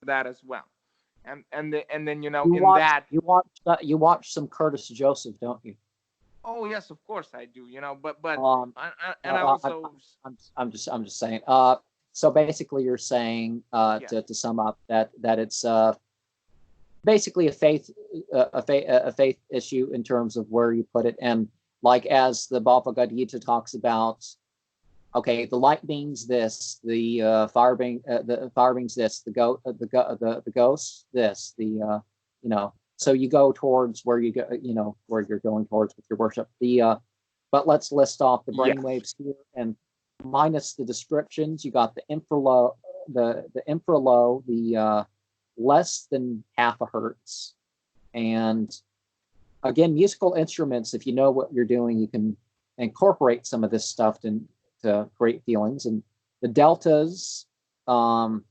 that as well. And then You in watch that. you watch some Curtis Joseph, don't you? Oh yes, of course I do. But Um, and I also. I'm just saying. So basically, you're saying Yes. to sum up that it's basically a faith issue in terms of where you put it, and like as the Bhagavad Gita talks about. Okay, the light being's this, the fire being's this, the ghost this, so you go towards where you go, where you're going towards with your worship. But let's list off the Yes. brainwaves here, and minus the descriptions, you got the infralow, the infralow, the less than half a hertz, and again, musical instruments. If you know what you're doing, you can incorporate some of this stuff to create feelings. And the deltas, not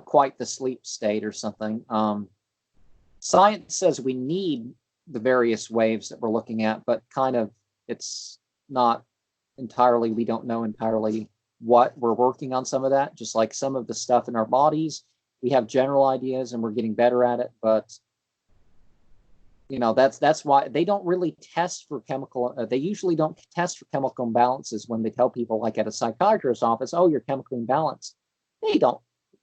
quite the sleep state or something. Science says we need the various waves that we're looking at, but kind of it's not entirely, we don't know entirely what we're working on some of that, just like some of the stuff in our bodies. We have general ideas and we're getting better at it, but that's why they don't really test for chemical. They usually don't test for chemical imbalances when they tell people, like at a psychiatrist's office, "Oh, you're chemically imbalanced." They don't.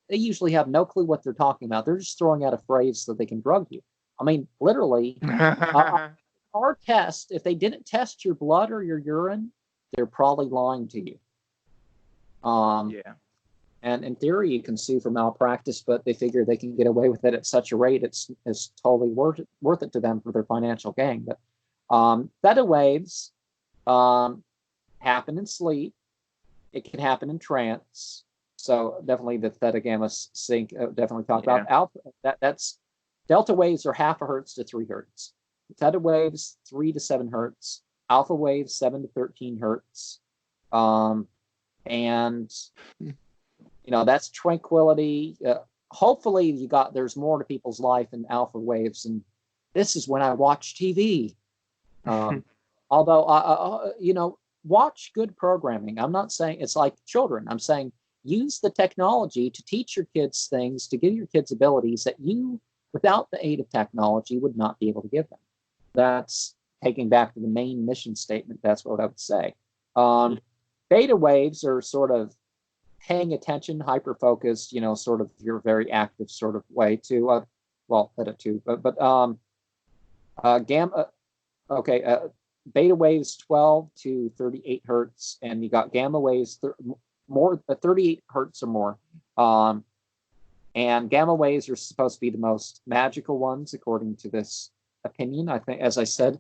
They usually have no clue what they're talking about. They're just throwing out a phrase so they can drug you. I mean, literally, our test. If they didn't test your blood or your urine, they're probably lying to you. Yeah. And in theory, you can sue for malpractice, but they figure they can get away with it at such a rate it's totally worth it to them for their financial gain. But theta waves happen in sleep. It can happen in trance. So definitely the theta gamma sync. Definitely talk Yeah. about alpha. That's delta waves are half a hertz to 3 hertz. Theta waves 3 to 7 hertz. Alpha waves 7 to 13 hertz. And that's tranquility. Hopefully there's more to people's life in alpha waves, and this is when I watch TV. Although watch good programming. I'm not saying it's like children. I'm saying use the technology to teach your kids things, to give your kids abilities that you, without the aid of technology, would not be able to give them. That's taking back to the main mission statement. That's what I would say. Beta waves are sort of paying attention, hyper focused, sort of your very active sort of way to, theta too, but gamma, okay, beta waves 12 to 38 hertz, and you got gamma waves more 38 hertz or more. And gamma waves are supposed to be the most magical ones, according to this opinion. I think, as I said,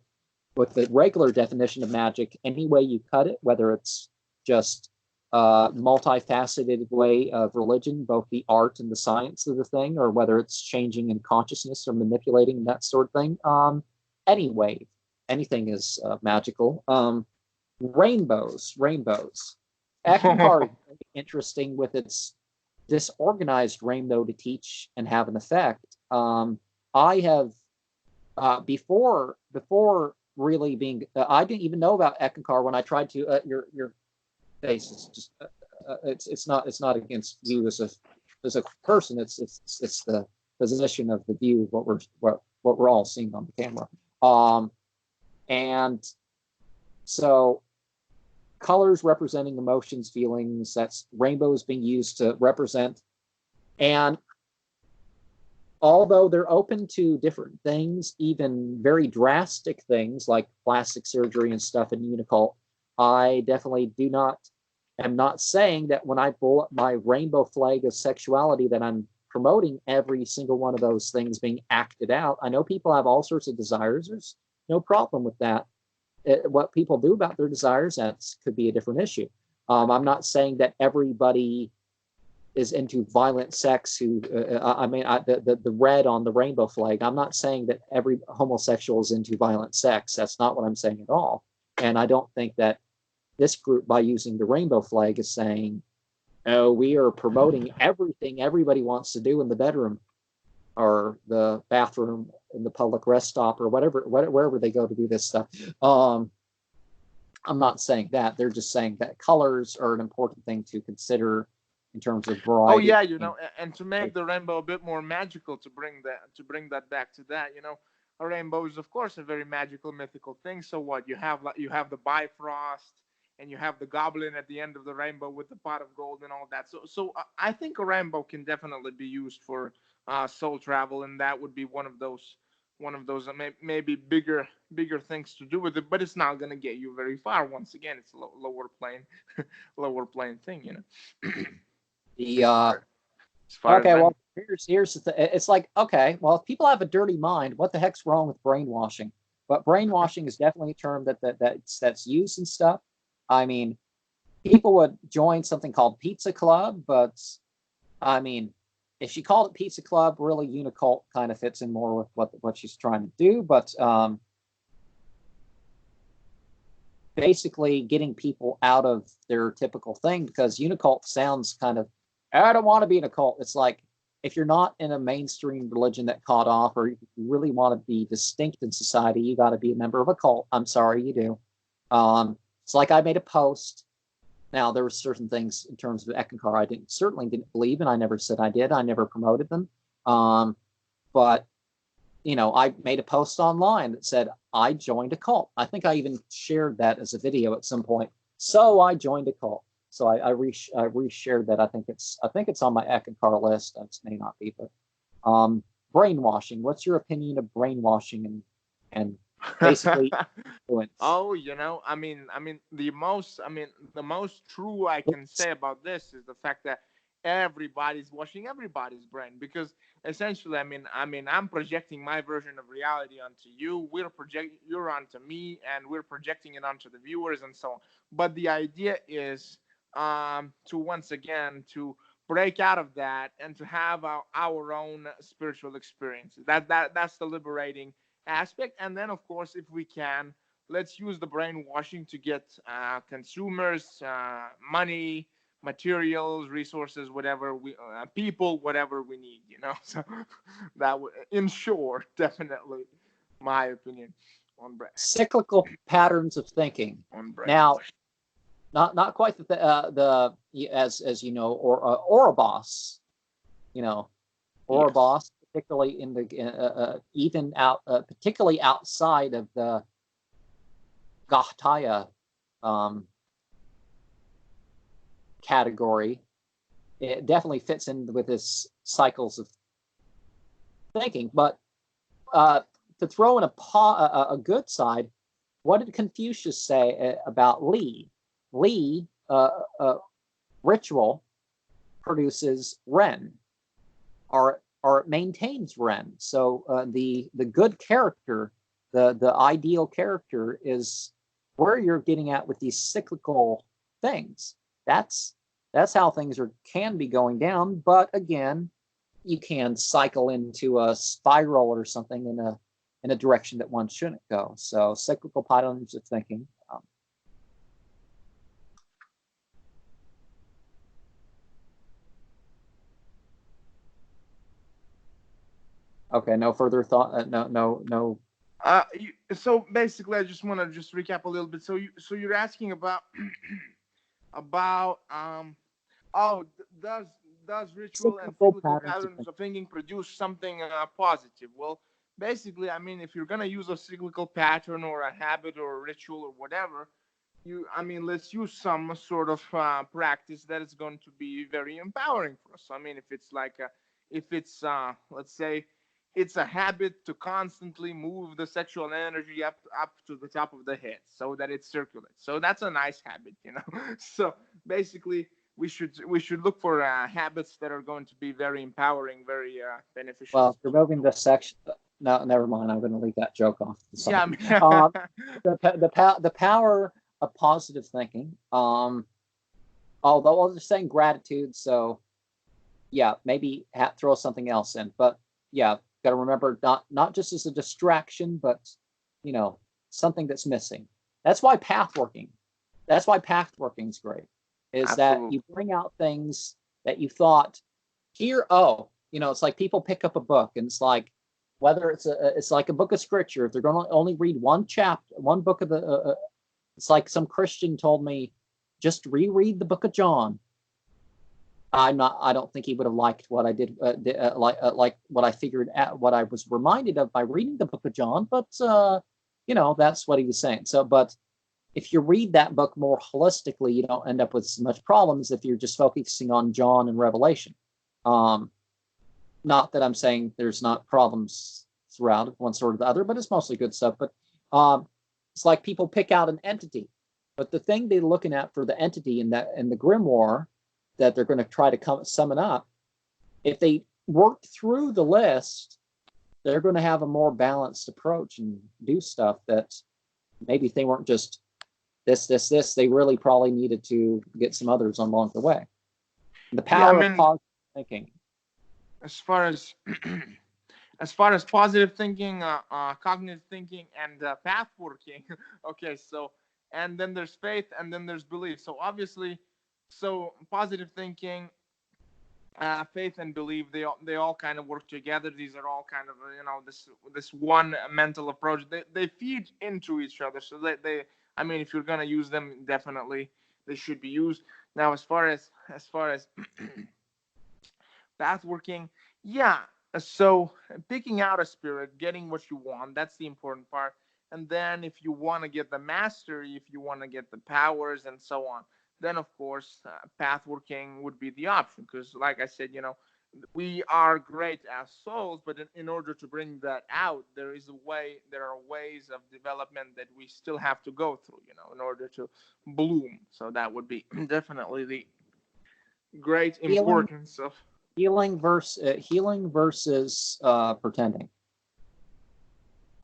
with the regular definition of magic, any way you cut it, whether it's just multifaceted way of religion, both the art and the science of the thing, or whether it's changing in consciousness or manipulating that sort of thing. Anyway, anything is magical. Rainbows. Ekankar is very interesting with its disorganized rainbow to teach and have an effect. I have before really being, I didn't even know about Ekankar when I tried to. Your face is just it's not against you as a person. It's the position of the view of what we're all seeing on the camera. And so colors representing emotions, feelings. That's rainbows being used to represent. And although they're open to different things, even very drastic things like plastic surgery and stuff in Unicult, I definitely am not saying that when I pull up my rainbow flag of sexuality that I'm promoting every single one of those things being acted out. I know people have all sorts of desires. There's no problem with that. What people do about their desires, that could be a different issue. I'm not saying that everybody is into violent sex the red on the rainbow flag. I'm not saying that every homosexual is into violent sex. That's not what I'm saying at all. And I don't think that this group, by using the rainbow flag, is saying, "Oh, we are promoting everything everybody wants to do in the bedroom or the bathroom in the public rest stop or wherever they go to do this stuff." I'm not saying that. They're just saying that colors are an important thing to consider in terms of Oh variety. yeah, and to make the rainbow a bit more magical, to bring that back to that, a rainbow is of course a very magical, mythical thing. So what you have the Bifrost, and you have the goblin at the end of the rainbow with the pot of gold and all that. So I think a rainbow can definitely be used for soul travel, and that would be one of those maybe bigger things to do with it, but it's not gonna get you very far. Once again, it's a lower plane, lower plane thing, The as far as Okay, I'm. well, here's the thing. It's like, okay, well, if people have a dirty mind, what the heck's wrong with brainwashing? But brainwashing is definitely a term that's used and stuff. I mean, people would join something called Pizza Club, but I mean, if she called it Pizza Club, really Unicult kind of fits in more with what she's trying to do. But basically getting people out of their typical thing, because Unicult sounds kind of, I don't want to be in a cult. It's like, if you're not in a mainstream religion that caught off, or you really want to be distinct in society, you got to be a member of a cult. I'm sorry, you do. It's like I made a post. Now, there were certain things in terms of Ekankar I certainly didn't believe, and I never said I did. I never promoted them. But I made a post online that said I joined a cult. I think I even shared that as a video at some point. So I joined a cult. So I reshared that. I think it's on my Ekankar list. That may not be, but brainwashing. What's your opinion of brainwashing and basically influence? Oh, the most true I can say about this is the fact that everybody's washing everybody's brain, because essentially, I'm projecting my version of reality onto you. You're onto me, and we're projecting it onto the viewers, and so on. But the idea is, to once again to break out of that and to have our own spiritual experiences. That's the liberating aspect. And then, of course, if we can, let's use the brainwashing to get consumers, money, materials, resources, whatever people, whatever we need. So that would, in short, definitely my opinion on brain Cyclical patterns of thinking. on brain. Now, not quite the as you know, or Ouroboros, Ouroboros, yes. Particularly in the even out particularly outside of the Gahtaya category, it definitely fits in with this cycles of thinking. But to throw in a good side, what did Confucius say about Li? Li, ritual produces Ren, or it maintains Ren. So the good character, the ideal character, is where you're getting at with these cyclical things. That's how things can be going down. But again, you can cycle into a spiral or something in a direction that one shouldn't go. So cyclical patterns of thinking. Okay, no further thought. No. So basically, I just want to recap a little bit. So you're asking about about does ritual and cyclical patterns of thinking produce something positive? Well, basically, if you're gonna use a cyclical pattern or a habit or a ritual or whatever, let's use some sort of practice that is going to be very empowering for us. If it's let's say it's a habit to constantly move the sexual energy up to the top of the head so that it circulates. So that's a nice habit. So basically, we should look for habits that are going to be very empowering, very beneficial. Well, removing the section. No, never mind. I'm going to leave that joke off. Yeah. The power of positive thinking. Although I was just saying gratitude, so yeah, maybe throw something else in. But yeah, got to remember not just as a distraction, but something that's missing. That's why path working is great. Is Absolutely. That you bring out things that you thought here. It's like people pick up a book, and it's like, whether it's like a book of scripture. If they're going to only read one chapter, one book of the, it's like some Christian told me, just reread the book of John. I don't think he would have liked what I did, like what I figured out, what I was reminded of by reading the Book of John. But that's what he was saying. So, but if you read that book more holistically, you don't end up with as much problems if you're just focusing on John and Revelation. Not that I'm saying there's not problems throughout one sort or the other, but it's mostly good stuff. But it's like people pick out an entity, but the thing they're looking at for the entity in the grimoire that they're going to try to summon up, if they work through the list, they're going to have a more balanced approach and do stuff that maybe if they weren't just this, they really probably needed to get some others along the way. The power of positive thinking. As far as as far as positive thinking, cognitive thinking, and path working. Okay, so and then there's faith, and then there's belief. So obviously, so positive thinking, faith, and belief, they all kind of work together. These are all kind of this one mental approach. They feed into each other. So they I mean, if you're gonna use them, definitely they should be used. Now, as far as path working, yeah. So picking out a spirit, getting what you want, that's the important part. And then if you want to get the mastery, if you want to get the powers and so on, then of course path working would be the option. Because like I said, we are great as souls, but in order to bring that out, there are ways of development that we still have to go through, in order to bloom. So that would be definitely the great importance of healing versus pretending.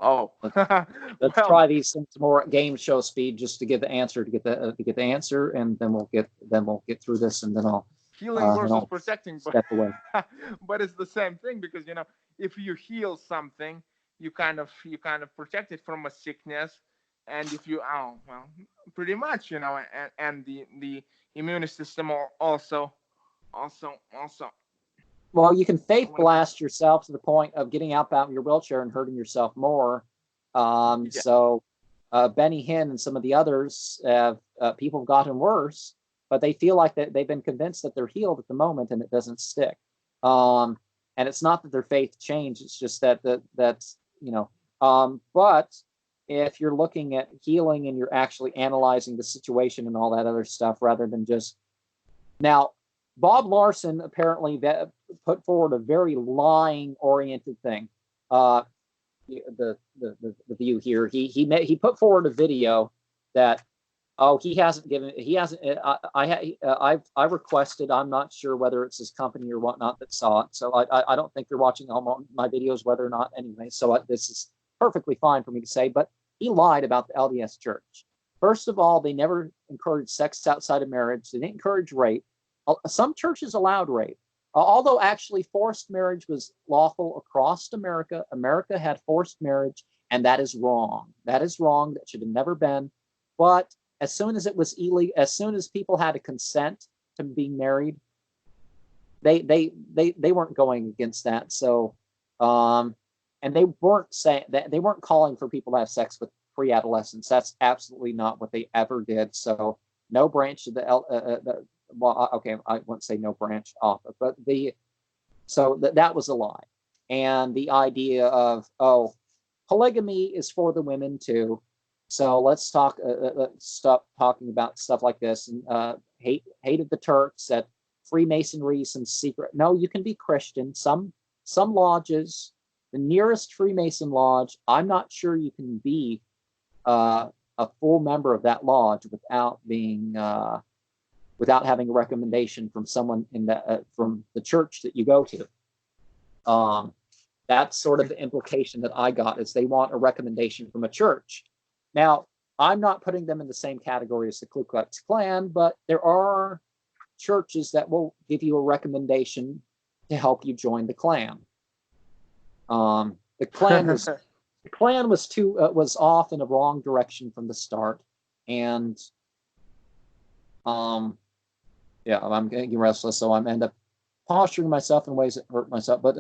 Oh, let's try these things more at game show speed just to get the answer, to get the answer, and then we'll get through this, and then I'll healing versus protecting. Step away. But it's the same thing, because if you heal something, you kind of protect it from a sickness, and if you pretty much, and the immune system also. Well, you can faith blast yourself to the point of getting out of your wheelchair and hurting yourself more. So Benny Hinn and some of the others people have gotten worse, but they feel like that they've been convinced that they're healed at the moment, and it doesn't stick. And it's not that their faith changed; it's just that's. But if you're looking at healing and you're actually analyzing the situation and all that other stuff, rather than just now. Bob Larson apparently put forward a very lying-oriented thing. The view here, he put forward a video that I requested. I'm not sure whether it's his company or whatnot that saw it. So I don't think they're watching all my videos, whether or not anyway. So this is perfectly fine for me to say. But he lied about the LDS Church. First of all, they never encouraged sex outside of marriage. They didn't encourage rape. Some churches allowed rape, although actually forced marriage was lawful across America. America had forced marriage, and that is wrong. That is wrong. That should have never been. But as soon as it was illegal, as soon as people had to consent to being married, they weren't going against that. So, and they weren't saying that, they weren't calling for people to have sex with pre-adolescents. That's absolutely not what they ever did. So, no branch of well, okay, I won't say no branch off, but that was a lie. And the idea of, polygamy is for the women too. So let's stop talking about stuff like this, and hated the Turks, that Freemasonry, some secret. No, you can be Christian. Some lodges, the nearest Freemason lodge, I'm not sure you can be a full member of that lodge without being without having a recommendation from someone from the church that you go to. That's sort of the implication that I got, is they want a recommendation from a church. Now, I'm not putting them in the same category as the Ku Klux Klan, but there are churches that will give you a recommendation to help you join the Klan. The Klan was off in a wrong direction from the start, and I'm getting restless, so I'm end up posturing myself in ways that hurt myself. But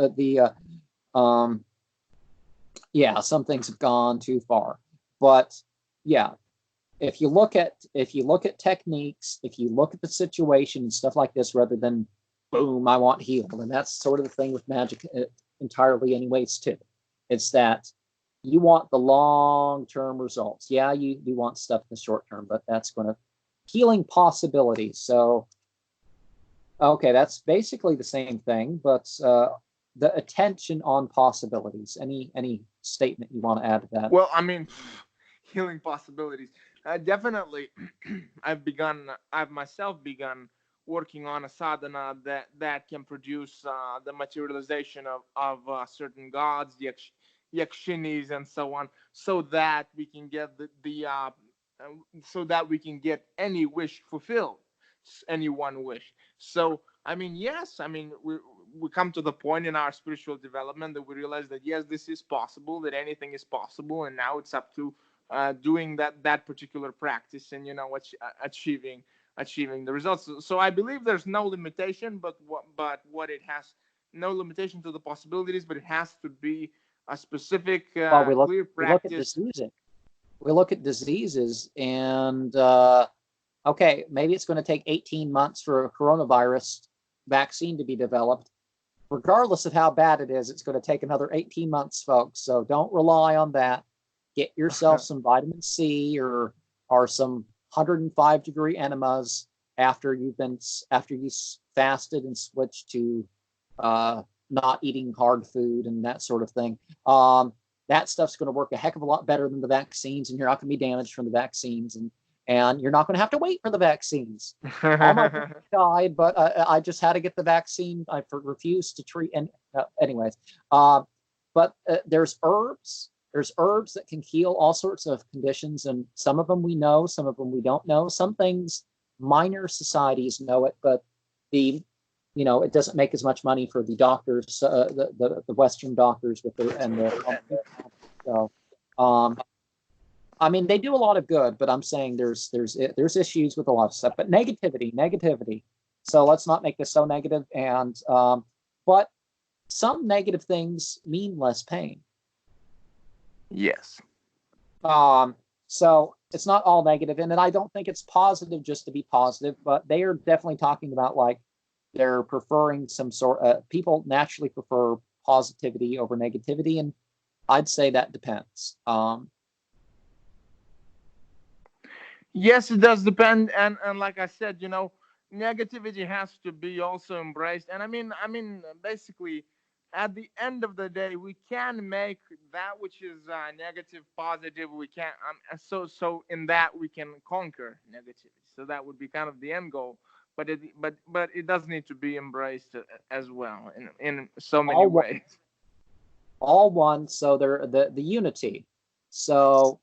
some things have gone too far. But yeah, if you look at techniques, if you look at the situation and stuff like this, rather than boom, I want healed. And that's sort of the thing with magic entirely anyways too. It's that you want the long-term results. Yeah, you want stuff in the short term, but that's going to healing possibilities. So, okay, that's basically the same thing, but the attention on possibilities. Any statement you want to add to that? Well, I mean, healing possibilities. Definitely, I've myself begun working on a sadhana that can produce the materialization of certain gods, the yakshinis, and so on, so that we can get so that we can get any wish fulfilled, any one wish. So, I mean, yes, I mean, we come to the point in our spiritual development that we realize that yes, this is possible, that anything is possible, and now it's up to doing that particular practice, and achieving the results. So I believe there's no limitation, but what it has, no limitation to the possibilities, but it has to be a specific, clear practice. We look at diseases, and okay, maybe it's going to take 18 months for a coronavirus vaccine to be developed. Regardless of how bad it is, it's going to take another 18 months, folks. So don't rely on that. Get yourself some vitamin C or some 105-degree enemas after you fasted and switched to not eating hard food and that sort of thing. That stuff's going to work a heck of a lot better than the vaccines, and you're not going to be damaged from the vaccines, and you're not going to have to wait for the vaccines. All my friends died, but I just had to get the vaccine. I refused to treat. And anyways, but there's herbs. There's herbs that can heal all sorts of conditions, and some of them we know, some of them we don't know. Some things minor societies know it, but it doesn't make as much money for the doctors, the Western doctors with so. I mean, they do a lot of good, but I'm saying there's issues with a lot of stuff. But negativity. So let's not make this so negative. And but some negative things mean less pain. Yes. So it's not all negative, and I don't think it's positive just to be positive. But they are definitely talking about like they're preferring some sort. People naturally prefer positivity over negativity, and I'd say that depends. Yes, it does depend, and like I said, negativity has to be also embraced. And I mean, basically, at the end of the day, we can make that which is negative positive. We can so in that we can conquer negativity. So that would be kind of the end goal. But it does need to be embraced as well in so many ways. All one, so they're the unity. So.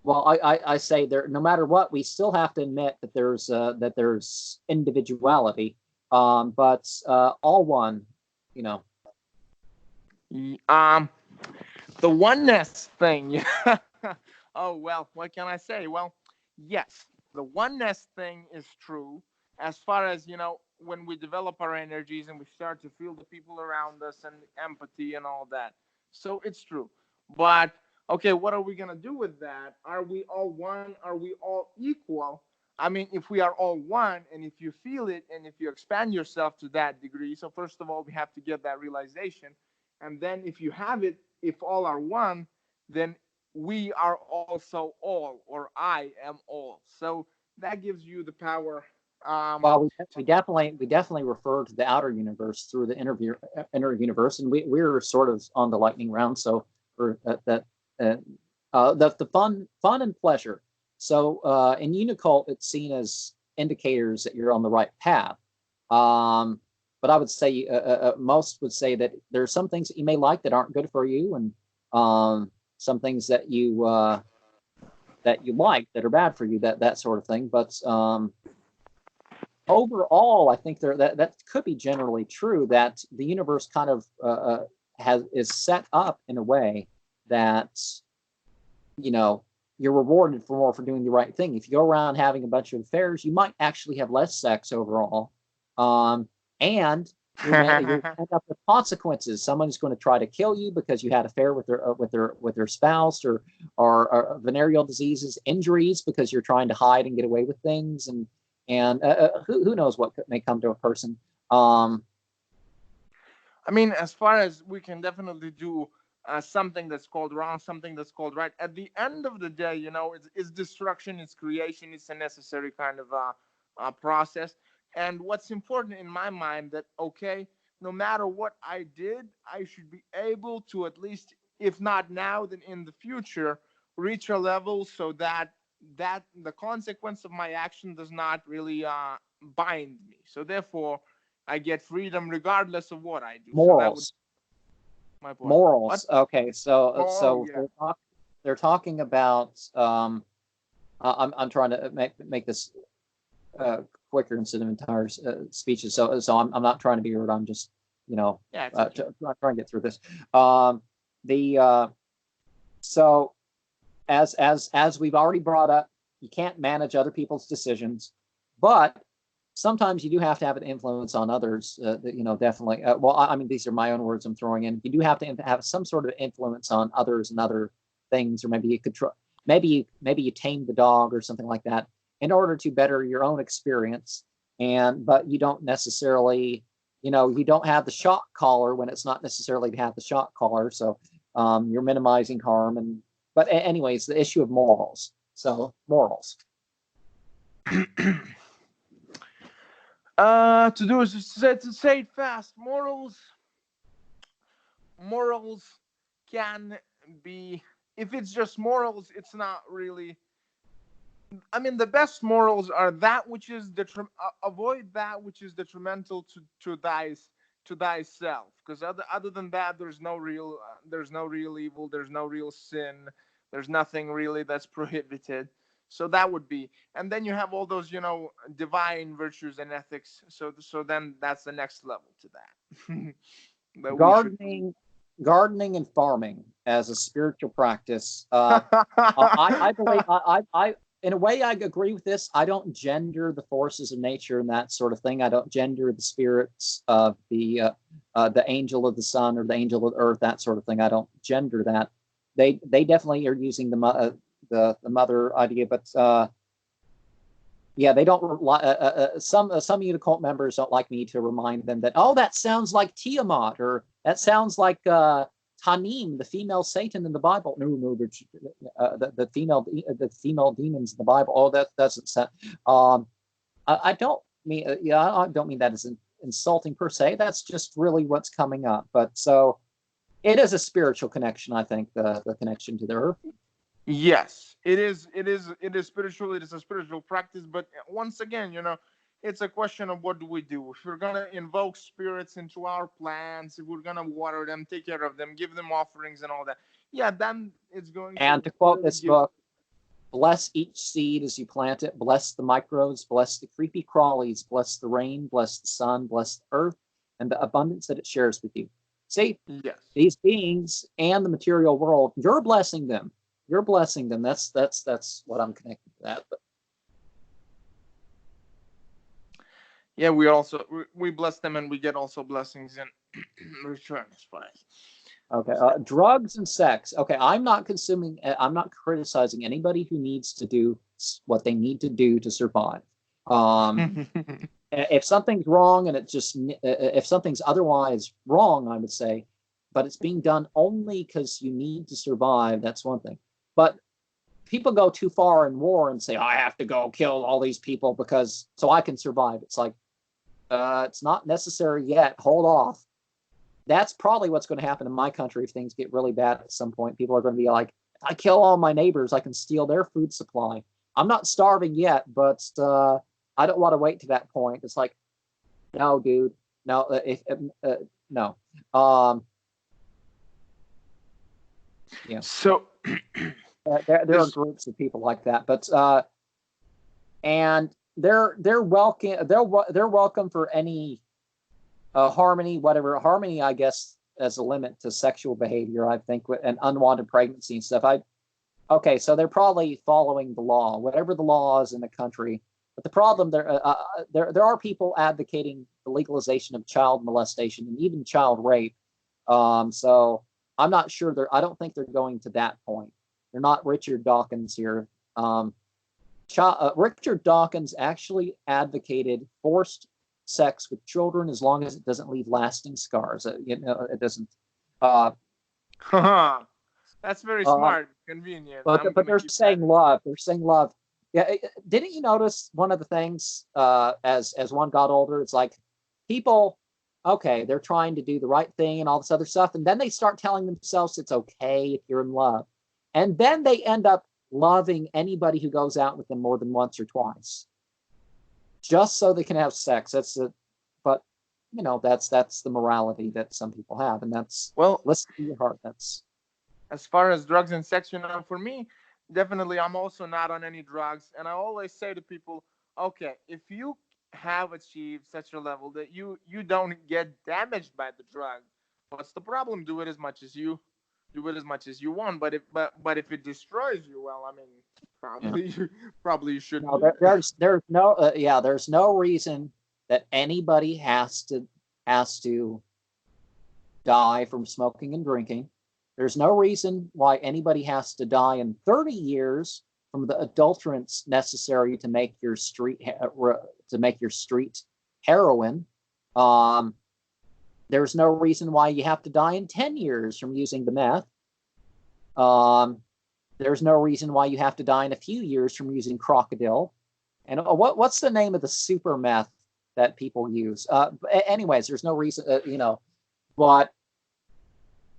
Well, I say there. No matter what, we still have to admit that there's individuality, but all one, The oneness thing. Oh well, what can I say? Well, yes, the oneness thing is true. As far as when we develop our energies and we start to feel the people around us and empathy and all that, so it's true. But okay, what are we gonna do with that? Are we all one? Are we all equal? I mean, if we are all one, and if you feel it, and if you expand yourself to that degree, so first of all, we have to get that realization, and then if you have it, if all are one, then we are also all, or I am all. So that gives you the power. Well, we definitely refer to the outer universe through the inner universe, and we're sort of on the lightning round. So for the fun and pleasure. So in Unicult, it's seen as indicators that you're on the right path. But I would say most would say that there are some things that you may like that aren't good for you, and some things that you like that are bad for you, that sort of thing. But overall, I think that could be generally true, that the universe kind of is set up in a way that you're rewarded for doing the right thing. If you go around having a bunch of affairs, you might actually have less sex overall, and you're end up with consequences. Someone's going to try to kill you because you had an affair with their spouse, or venereal diseases, injuries because you're trying to hide and get away with things, and and who knows what may come to a person. Um, I mean, as far as we can definitely do something that's called wrong, something that's called right. At the end of the day, it's destruction, it's creation, it's a necessary kind of process. And what's important in my mind that okay, no matter what I did, I should be able to at least, if not now, then in the future, reach a level so that the consequence of my action does not really bind me. So therefore, I get freedom regardless of what I do. So that would Morals. be my point. What? Morals. Okay, so Oh so yeah. they're talking about. I'm trying to make this uh, quicker instead of entire speeches. So I'm not trying to be rude. I'm just Yeah, it's okay. trying to get through this. The So as we've already brought up, you can't manage other people's decisions, but sometimes you do have to have an influence on others. Definitely. Well, I mean, these are my own words I'm throwing in. You do have to have some sort of influence on others and other things, or maybe you could try. Maybe you tame the dog or something like that in order to better your own experience. But you don't necessarily, you don't have the shot collar when it's not necessarily to have the shot collar. So you're minimizing harm. But anyways, the issue of morals. So morals. To do is to say it fast. Morals can be, if it's just morals, it's not really. I mean, the best morals are that which is avoid that which is detrimental to thyself. Because other than that, there's no real evil. There's no real sin. There's nothing really that's prohibited. So that would be, and then you have all those divine virtues and ethics. So then that's the next level to that. That we should. Gardening, gardening and farming as a spiritual practice. I believe in a way I agree with this. I don't gender the forces of nature and that sort of thing. I don't gender the spirits of the angel of the sun or the angel of the earth, that sort of thing. I don't gender that. They definitely are using the mother idea, but yeah, they don't. Some Unicult members don't like me to remind them that that sounds like Tiamat, or that sounds like Tanim, the female Satan in the Bible. No, the female demons in the Bible. Oh, that doesn't sound. I don't mean I don't mean that as insulting per se. That's just really what's coming up. But so it is a spiritual connection. I think the connection to the earth. Yes, it is. It is spiritual. It is a spiritual practice. But once again, it's a question of what do we do. If we're gonna invoke spirits into our plants, if we're gonna water them, take care of them, give them offerings and all that, yeah, then it's going And to to quote really this give. book, bless each seed as you plant it, bless the microbes, bless the creepy crawlies, bless the rain, bless the sun, bless the earth, and the abundance that it shares with you. See, Yes. these beings and the material world, you're blessing them. You're blessing them. That's what I'm connected to that. But Yeah, we bless them and we get also blessings in return as far as. okay, drugs and sex. Okay, I'm not consuming. I'm not criticizing anybody who needs to do what they need to do to survive. Um, if something's wrong and if something's otherwise wrong, I would say, but it's being done only because you need to survive. That's one thing. But people go too far in war and say, I have to go kill all these people because so I can survive. It's like, it's not necessary yet. Hold off. That's probably what's going to happen in my country if things get really bad at some point. People are going to be like, if I kill all my neighbors, I can steal their food supply. I'm not starving yet, but I don't want to wait to that point. It's like, no, dude, no, no. Yeah. So There are groups of people like that, but and they're welcome. They're welcome for any harmony, whatever harmony. I guess as a limit to sexual behavior, I think, and unwanted pregnancy and stuff. Okay, so they're probably following the law, whatever the law is in the country. But the problem there are people advocating the legalization of child molestation and even child rape. So I'm not sure I don't think they're going to that point. They're not Richard Dawkins here. Richard Dawkins actually advocated forced sex with children as long as it doesn't leave lasting scars. It doesn't. Uh, That's very uh, smart, convenient. I'm but gonna they're keep that saying in mind. love. They're saying love. Yeah, didn't you notice one of the things as one got older? It's like people, okay, they're trying to do the right thing and all this other stuff, and then they start telling themselves it's okay if you're in love, and then they end up loving anybody who goes out with them more than once or twice, just so they can have sex. But that's the morality that some people have, and that's Well, listen to your heart. That's as far as drugs and sex, for me, definitely, I'm also not on any drugs. And I always say to people, okay, if you have achieved such a level that you don't get damaged by the drug, what's the problem? Do it as much as you want. But if it destroys you, well, I mean, yeah. probably you shouldn't No, do that. there's no reason that anybody has to die from smoking and drinking. There's no reason why anybody has to die in 30 years from the adulterants necessary to make your street heroin. Um, there's no reason why you have to die in 10 years from using the meth. Um, there's no reason why you have to die in a few years from using crocodile. And what's the name of the super meth that people use? Anyways, there's no reason, but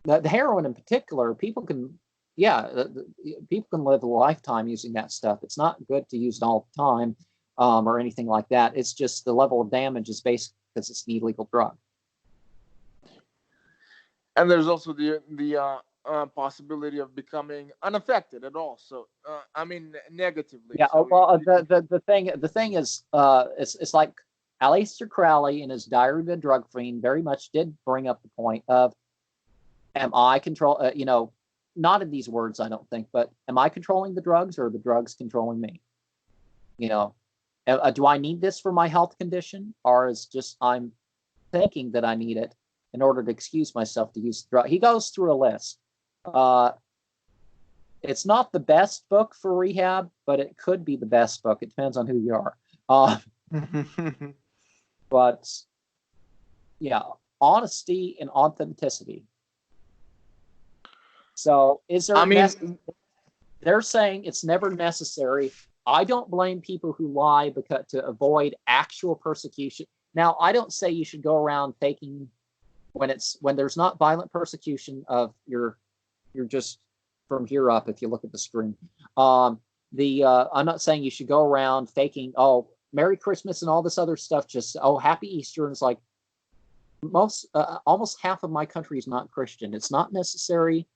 the heroin in particular, people can live a lifetime using that stuff. It's not good to use it all the time or anything like that. It's just the level of damage is basically because it's an illegal drug. And there's also the possibility of becoming unaffected at all. So I mean, negatively. Yeah. So Well, the thing is, it's like Aleister Crowley in his Diary of a Drug Fiend very much did bring up the point of, am I control? Not in these words, I don't think, but am I controlling the drugs or are the drugs controlling me? You know, do I need this for my health condition, or is just I'm thinking that I need it in order to excuse myself to use the drug? He goes through a list. Uh, it's not the best book for rehab, but it could be the best book. It depends on who you are. Uh, but yeah, honesty and authenticity. So, is I there mean, they're saying it's never necessary. I don't blame people who lie because to avoid actual persecution. Now, I don't say you should go around faking when there's not violent persecution of you're just from here up if you look at the screen. I'm not saying you should go around faking Merry Christmas and all this other stuff, just Happy Easter, and it's like almost half of my country is not Christian. It's not necessary.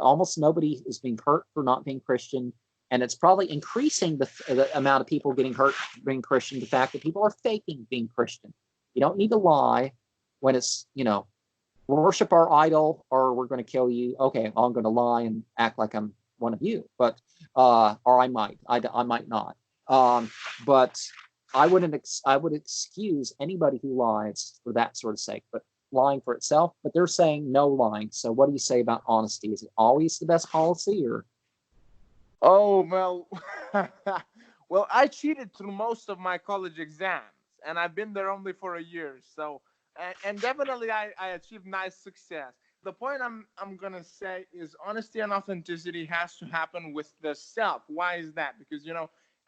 Almost nobody is being hurt for not being Christian, and it's probably increasing the amount of people getting hurt being Christian. The fact that people are faking being Christian. You don't need to lie when it's worship our idol or we're going to kill you. Okay, I'm going to lie and act like I'm one of you, but or I might not. But I would excuse anybody who lies for that sort of sake. But lying for itself, but they're saying no lying. So what do you say about honesty? Is it always the best policy, or? oh well, well, I cheated through most of my college exams, and I've been there only for a year. So, and definitely, I achieved nice success. The point I'm gonna say is honesty and authenticity has to happen with the self. Why is that? Because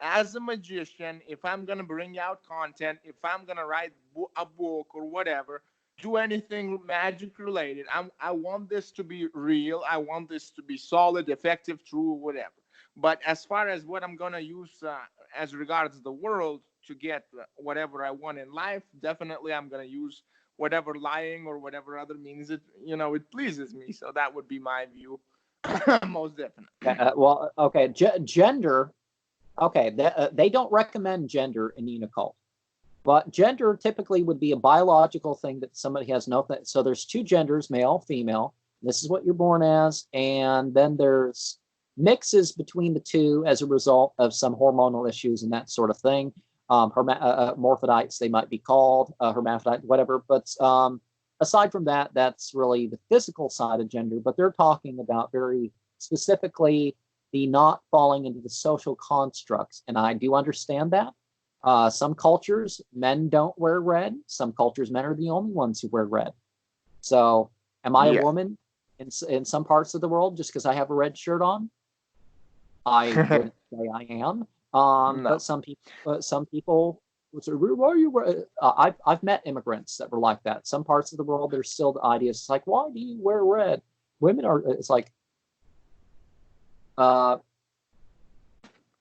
as a magician, if I'm gonna bring out content, if I'm gonna write a book or whatever, do anything magic related, I want this to be real. I want this to be solid, effective, true, whatever. But as far as what I'm gonna use as regards the world to get whatever I want in life, definitely I'm gonna use whatever lying or whatever other means it pleases me. So that would be my view, most definitely. Well, okay, gender. Okay, they don't recommend gender in Unicult, but gender typically would be a biological thing that somebody has no. So there's two genders, male, female. This is what you're born as, and then there's mixes between the two as a result of some hormonal issues and that sort of thing. Morphodites, they might be called, hermaphrodite, whatever. But aside from that, that's really the physical side of gender. But they're talking about very specifically the not falling into the social constructs. And I do understand that. Some cultures, men don't wear red. Some cultures, men are the only ones who wear red. So, am I a Yeah. woman in some parts of the world just because I have a red shirt on? I wouldn't say I am. No. But some people would say, "Why are you?" I've met immigrants that were like that. Some parts of the world, there's still the idea. It's like, why do you wear red? Women are. It's like, uh,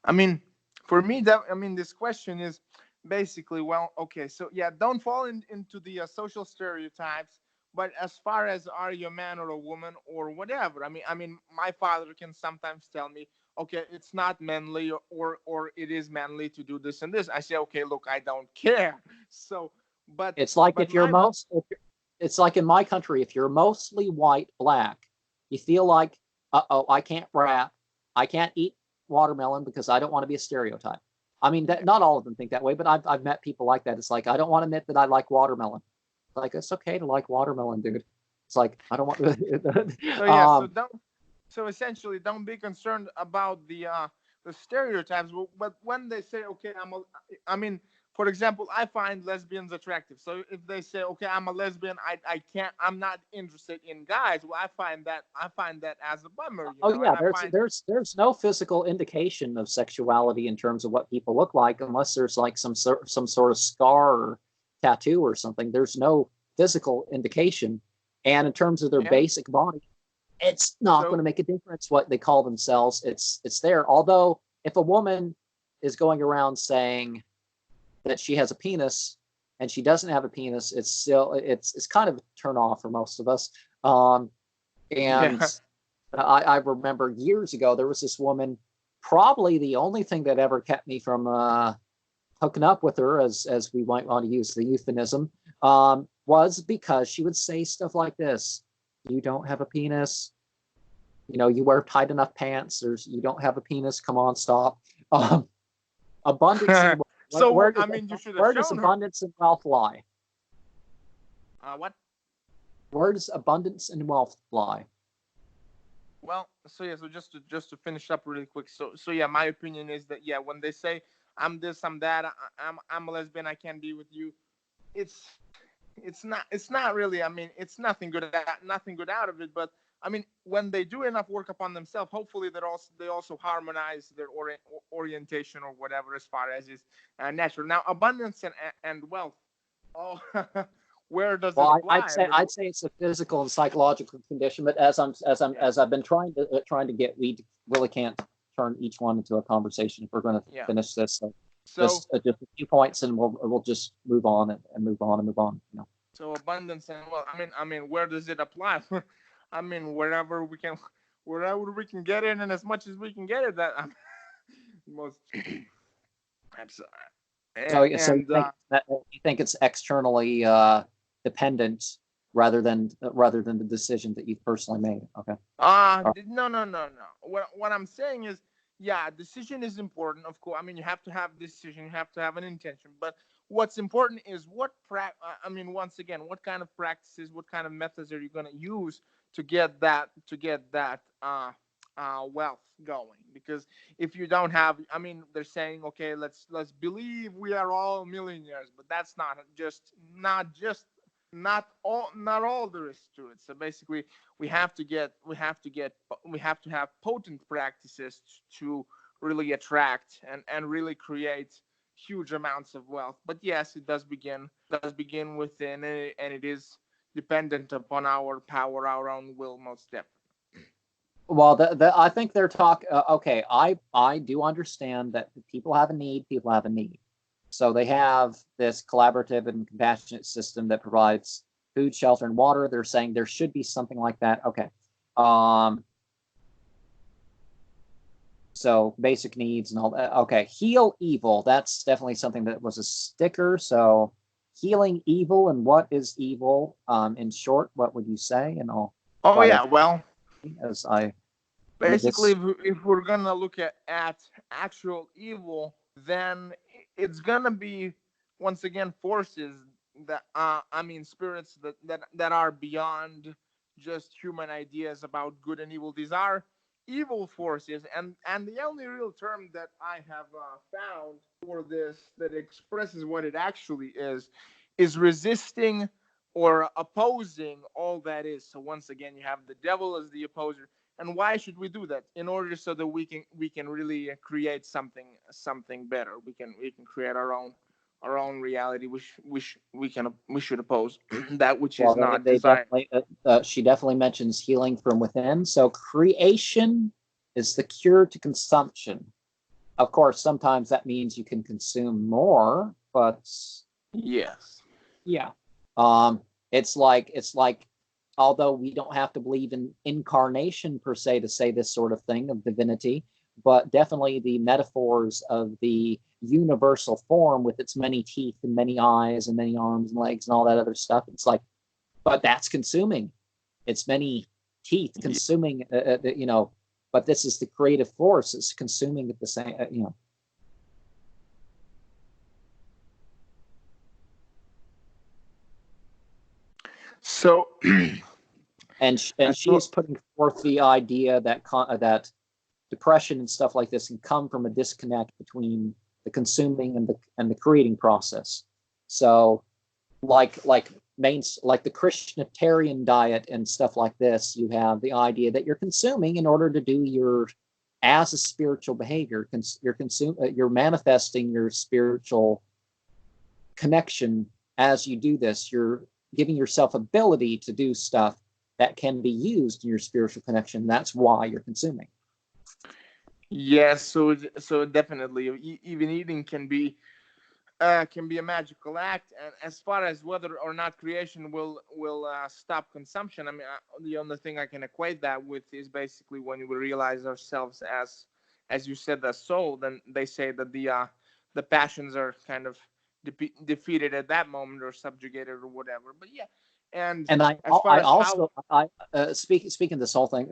I mean, for me, that I mean, this question is basically, well, okay, so yeah, don't fall into the social stereotypes. But as far as are you a man or a woman or whatever, I mean, my father can sometimes tell me, okay, it's not manly, or it is manly to do this and this. I say, okay, look, I don't care. So, but it's like but my it's like in my country, if you're mostly white, black, you feel like, oh, I can't rap, I can't eat watermelon because I don't want to be a stereotype. I mean, that yeah. not all of them think that way, but I've met people like that. It's like, I don't want to admit that I like watermelon. Like, it's okay to like watermelon, dude. It's like, I don't So want. yeah, so essentially don't be concerned about the stereotypes, but when they say, okay, I mean, for example, I find lesbians attractive. So if they say, okay, I'm a lesbian, I can't, I'm not interested in guys, well, I find that as a bummer, Oh and yeah, I find there's no physical indication of sexuality in terms of what people look like unless there's like some sort of scar or tattoo or something. There's no physical indication, and in terms of their yeah. basic body, it's not going So to make a difference what they call themselves. It's there. Although if a woman is going around saying that she has a penis and she doesn't have a penis, it's kind of a turn off for most of us. And yeah. I remember years ago there was this woman. Probably the only thing that ever kept me from hooking up with her, as we might want to use the euphemism, was because she would say stuff like this: "You don't have a penis. You wear tight enough pants. You don't have a penis. Come on, stop." Um, abundance and So I mean, you should have where does shown her. abundance and wealth lie? What? Where does abundance and wealth lie? Well, so yeah, so just to finish up really quick. So yeah, my opinion is that yeah, when they say I'm this, I'm that, I'm a lesbian, I can't be with you, it's it's not really. I mean, it's nothing good out of it. But I mean, when they do enough work upon themselves, hopefully they also harmonize their orientation or whatever as far as is natural. Now, abundance and wealth. Oh, where does it Well, apply? I mean, I'd say it's a physical and psychological condition, but yeah, as I've been trying to get, we really can't turn each one into a conversation if we're going to yeah. finish this. So So just a few points, and we'll just move on and move on and move on. So abundance and well, I mean, where does it apply? I mean, wherever we can get it, and as much as we can get it. That most. That's So and you think it's externally dependent rather than the decision that you've personally made. Okay. no, no, no, no. What I'm saying is, yeah, decision is important, of course. I mean, you have to have decision, you have to have an intention, but what's important is I mean, once again, what kind of practices, what kind of methods are you going to use to get that wealth going? Because if you don't have, I mean, they're saying, okay, let's believe we are all millionaires, but that's not all there is to it. So basically, we have to have potent practices to really attract and really create huge amounts of wealth. But yes, it does begin within, and it is dependent upon our power, our own will, most definitely. Well, I think they're talking. Okay, I do understand that people have a need. People have a need, so they have this collaborative and compassionate system that provides food, shelter, and water. They're saying there should be something like that. Okay, um, so basic needs and all that. Okay, heal evil. That's definitely something that was a sticker. So healing evil, and what is evil? In short, what would you say? And I'll Oh try to yeah, well, as I read basically, this. if we're gonna look at actual evil, then it's gonna be, once again, forces that spirits that are beyond just human ideas about good and evil. These are evil forces, and the only real term that I have found for this that expresses what it actually is resisting or opposing all that is. So once again, you have the devil as the opposer. And why should we do that? In order so that we can really create something better. We can create our own reality, which we should oppose that which is Well, not they desired. definitely, she definitely mentions healing from within. So creation is the cure to consumption. Of course, sometimes that means you can consume more, but Yes. yeah, it's like, although we don't have to believe in incarnation per se to say this sort of thing of divinity, but definitely the metaphors of the universal form with its many teeth and many eyes and many arms and legs and all that other stuff. It's like, but that's consuming. It's many teeth consuming, but this is the creative force. It's consuming at the same. So And she is putting forth the idea that that depression and stuff like this can come from a disconnect between the consuming and the creating process. So, like the Krishnatarian diet and stuff like this, you have the idea that you're consuming in order to do your as a spiritual behavior. You're manifesting your spiritual connection as you do this. You're giving yourself ability to do stuff that can be used in your spiritual connection. That's why you're consuming. yes, so definitely, even eating can be a magical act. And as far as whether or not creation will stop consumption, I mean, the only thing I can equate that with is basically when we realize ourselves as you said, the soul. Then they say that the passions are kind of defeated at that moment or subjugated or whatever. But yeah, and And as far I as how. also I speaking this whole thing,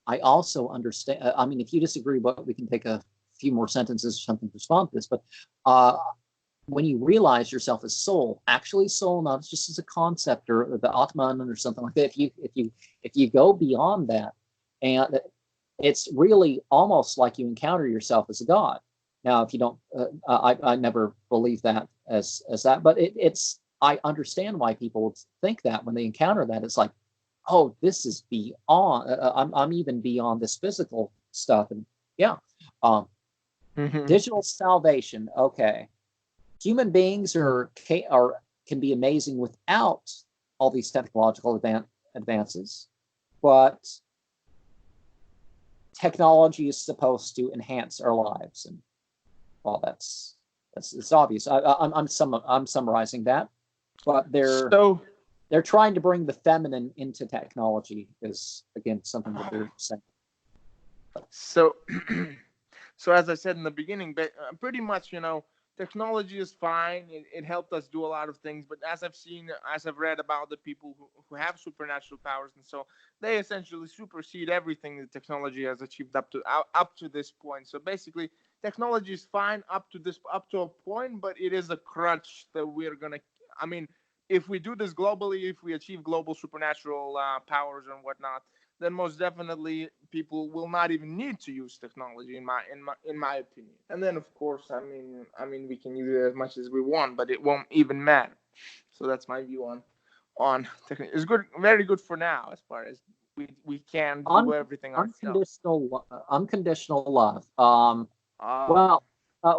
I also understand. I mean, if you disagree, but we can take a few more sentences or something to respond to this. But uh, when you realize yourself as soul, actually soul, not just as a concept or the Atman or something like that. If you go beyond that, and it's really almost like you encounter yourself as a god. Now, if you don't, I never believe that as that, but it's I understand why people would think that when they encounter that. It's like, oh, this is beyond. I'm even beyond this physical stuff, and yeah, um, digital salvation. Okay, human beings are can be amazing without all these technological advances, but technology is supposed to enhance our lives, and well, that's it's obvious. I'm summarizing that, but So they're trying to bring the feminine into technology is again something that they're saying. so so as I said in the beginning, but pretty much, technology is fine. It helped us do a lot of things, but as I've read about the people who have supernatural powers, and so they essentially supersede everything that technology has achieved up to this point. So basically, technology is fine up to a point, but it is a crutch that we're gonna. I mean, if we do this globally, if we achieve global supernatural powers and whatnot, then most definitely people will not even need to use technology in my opinion. And then of course, I mean we can use it as much as we want, but it won't even matter. So that's my view on technology. It's good, very good for now, as far as we can do Un, everything ourselves. unconditional love. Ah, Well,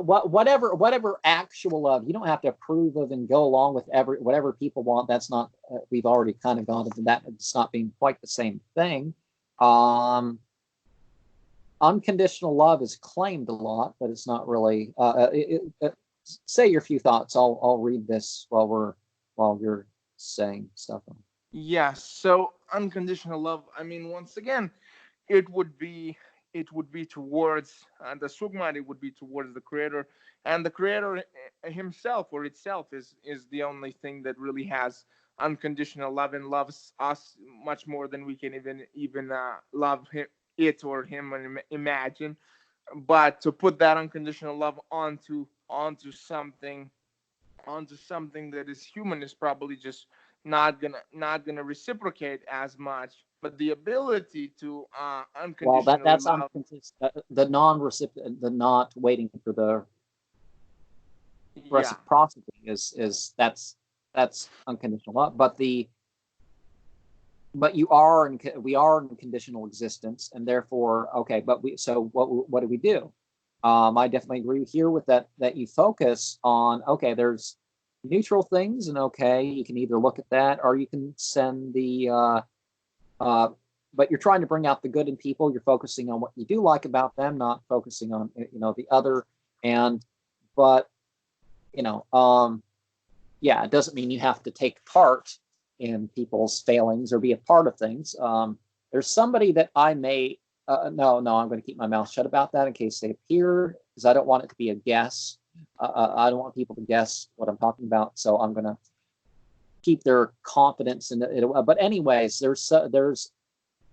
whatever actual love. You don't have to approve of and go along with whatever people want. That's not. We've already kind of gone into that. It's not being quite the same thing. Um, unconditional love is claimed a lot, but it's not really. Say your few thoughts. I'll read this while you're saying stuff. yeah. So unconditional love. I mean, once again, it would be it would be towards the sugma. It would be towards the creator, and the creator himself or itself is the only thing that really has unconditional love and loves us much more than we can even love it or him and imagine. But to put that unconditional love onto something that is human is probably just not gonna reciprocate as much, but the ability to Well, unconditionally that's love. the non-recipient, the not waiting for the Yeah. reciprocity is that's unconditional love. But we are in conditional existence, and therefore, okay. But what do we do? I definitely agree here with that you focus on, okay, there's neutral things, and okay, you can either look at that or you can send the but you're trying to bring out the good in people. You're focusing on what you do like about them, not focusing on the other. And but yeah, it doesn't mean you have to take part in people's failings or be a part of things. There's somebody that I may no, I'm going to keep my mouth shut about that in case they appear, because I don't want it to be a guess. I don't want people to guess what I'm talking about, so I'm going to keep their confidence in it. But anyways, there's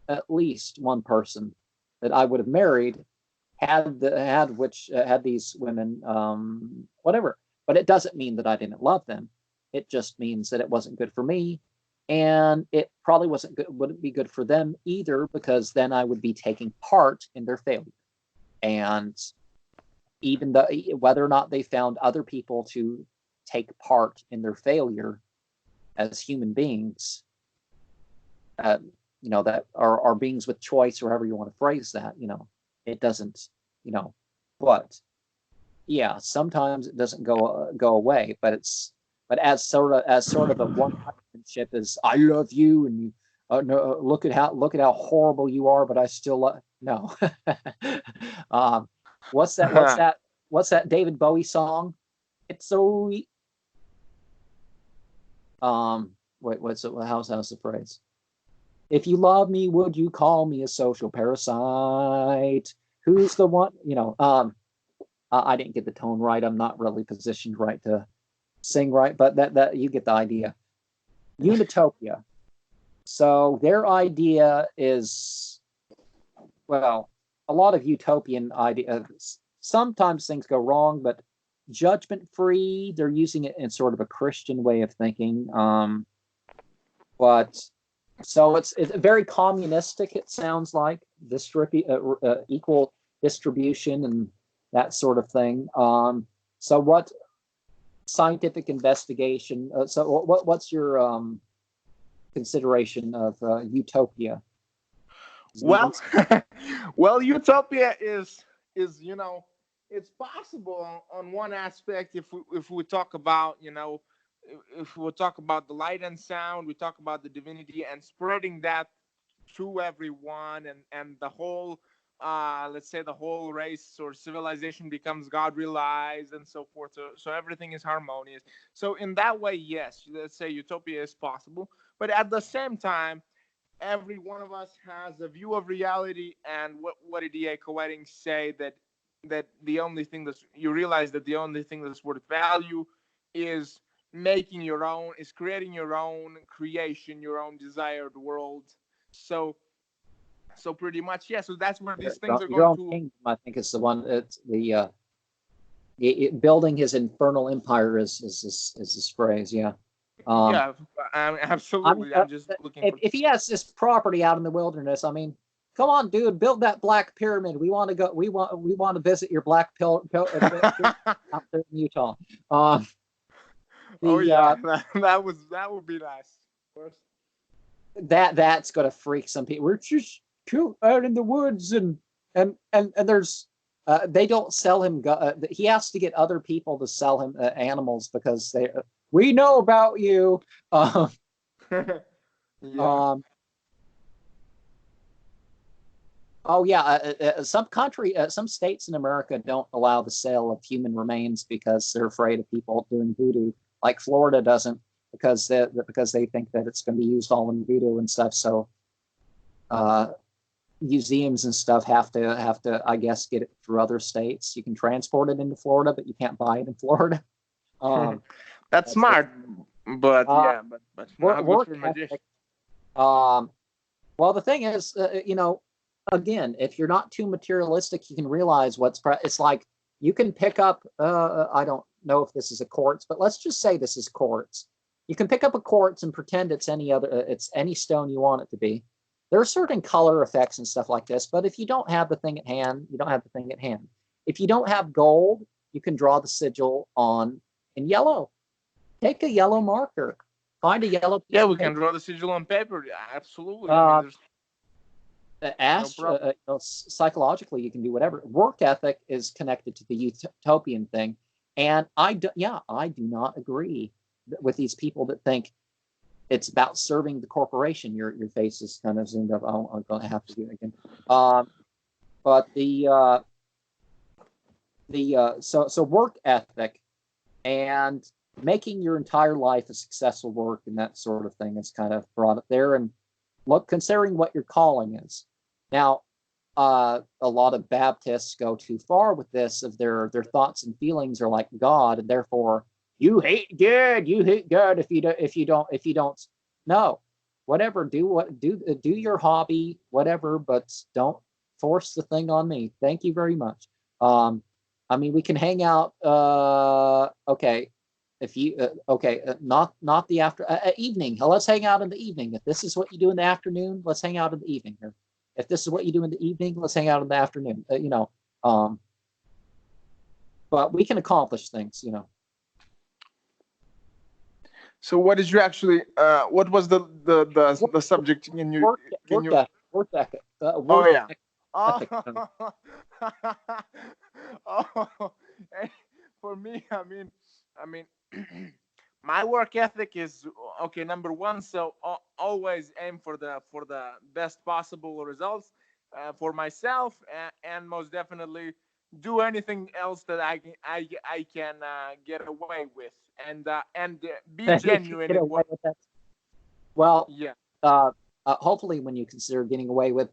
at least one person that I would have married had these women, whatever. But it doesn't mean that I didn't love them. It just means that it wasn't good for me, and it probably wouldn't be good for them either, because then I would be taking part in their failure. And even whether or not they found other people to take part in their failure as human beings, that are beings with choice, or however you want to phrase that, it doesn't, but yeah, sometimes it doesn't go away, but as sort of a one-upmanship is, I love you, and you no, look at how horrible you are, but I still love. No. What's that David Bowie song? It's so what's it, how's the phrase? If you love me, would you call me a social parasite? Who's the one? I didn't get the tone right. I'm not really positioned right to sing right, but that you get the idea. Unitopia. So their idea is, well, a lot of utopian ideas. Sometimes things go wrong, but judgment free. They're using it in sort of a Christian way of thinking. But so it's very communistic. It sounds like equal distribution and that sort of thing. So what scientific investigation? So what's your consideration of utopia? Well, well, utopia is it's possible on one aspect if we talk about if we talk about the light and sound, we talk about the divinity and spreading that to everyone, and the whole let's say the whole race or civilization becomes God realized and so forth. So everything is harmonious. So in that way, yes, let's say utopia is possible. But at the same time, every one of us has a view of reality, and what did E.A. Coetting say, that the only thing that's you realize that the only thing that's worth value is making your own, is creating your own creation, your own desired world. So pretty much, yeah, so that's where these things are Your going own to. kingdom, I think, is the one. It's building his infernal empire is his phrase. Yeah. Yeah, I mean, absolutely, I'm just looking for. if he has this property out in the wilderness, I mean, come on, dude, build that black pyramid. We want to go. We want to visit your black out there in Utah. Oh The yeah, that would be nice, of course. that's going to freak some people. We're just out in the woods, and there's they don't sell him. He has to get other people to sell him animals, because we know about you. Yeah. Um, oh yeah, some states in America don't allow the sale of human remains because they're afraid of people doing voodoo. Like Florida doesn't, because they think that it's going to be used all in voodoo and stuff. So museums and stuff have to, I guess, get it through other states. You can transport it into Florida, but you can't buy it in Florida. That's smart, but yeah, but not good work for magicians. ethic. Well, the thing is, again, if you're not too materialistic, you can realize it's like. You can pick up. I don't know if this is a quartz, but let's just say this is quartz. You can pick up a quartz and pretend it's any stone you want it to be. There are certain color effects and stuff like this, but if you don't have the thing at hand, you don't have the thing at hand. If you don't have gold, you can draw the sigil on in yellow. Take a yellow marker, find a yellow piece Yeah, of we can paper. draw the sigil on paper. Yeah, absolutely. I mean, there's no problem. Psychologically, you can do whatever. Work ethic is connected to the utopian thing, and I do not agree with these people that think it's about serving the corporation. Your face is kind of zoomed up. Oh, I'm going to have to do it again. But so work ethic and making your entire life a successful work and that sort of thing is kind of brought up there. And look, considering what your calling is. Now, a lot of Baptists go too far with this. Of their thoughts and feelings are like God, and therefore you hate good. You hate God if you don't. No, whatever. Do your hobby, whatever, but don't force the thing on me. Thank you very much. I mean, we can hang out. Okay, if you not the after evening. Let's hang out in the evening. If this is what you do in the afternoon, let's hang out in the evening here. If this is what you do in the evening, let's hang out in the afternoon. But we can accomplish things. So, what did you actually? What was the subject? Can you? Work ethic. Oh yeah. Oh, oh. For me, I mean, my work ethic is okay. Number one, so always aim for the best possible results for myself, and most definitely do anything else that I can get away with, and be genuine in what. Well, Yeah. Hopefully, when you consider getting away with,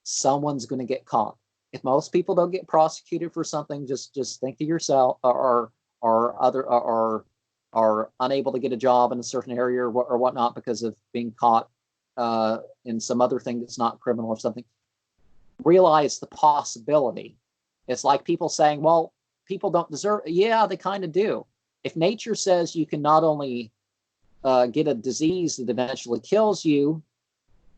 someone's going to get caught. If most people don't get prosecuted for something, just think to yourself, or are unable to get a job in a certain area or whatnot because of being caught in some other thing that's not criminal or something. Realize the possibility. It's like people saying, well, people don't deserve. Yeah, they kind of do. If nature says you can not only get a disease that eventually kills you,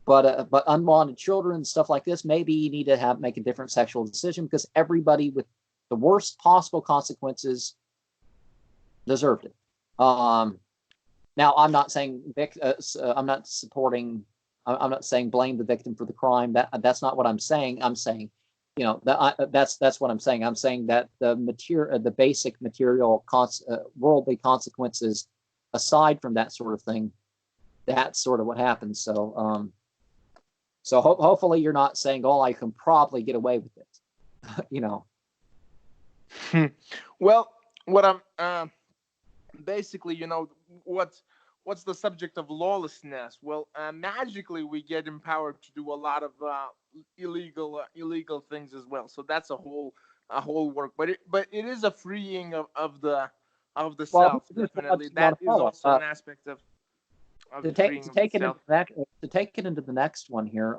but unwanted children and stuff like this, maybe you need to make a different sexual decision because everybody with the worst possible consequences deserved it. Now, I'm not saying I'm not supporting. I'm not saying blame the victim for the crime. That's not what I'm saying. I'm saying, that's what I'm saying. I'm saying that the basic material worldly consequences, aside from that sort of thing, that's sort of what happens. So, hopefully you're not saying, "Oh, I can probably get away with it." Well, what I'm basically, what's the subject of lawlessness? Well, magically we get empowered to do a lot of illegal things as well. So that's a whole work. But it is a freeing of the self. Definitely, that is also an aspect of to the freeing of the self. take it into the next one here.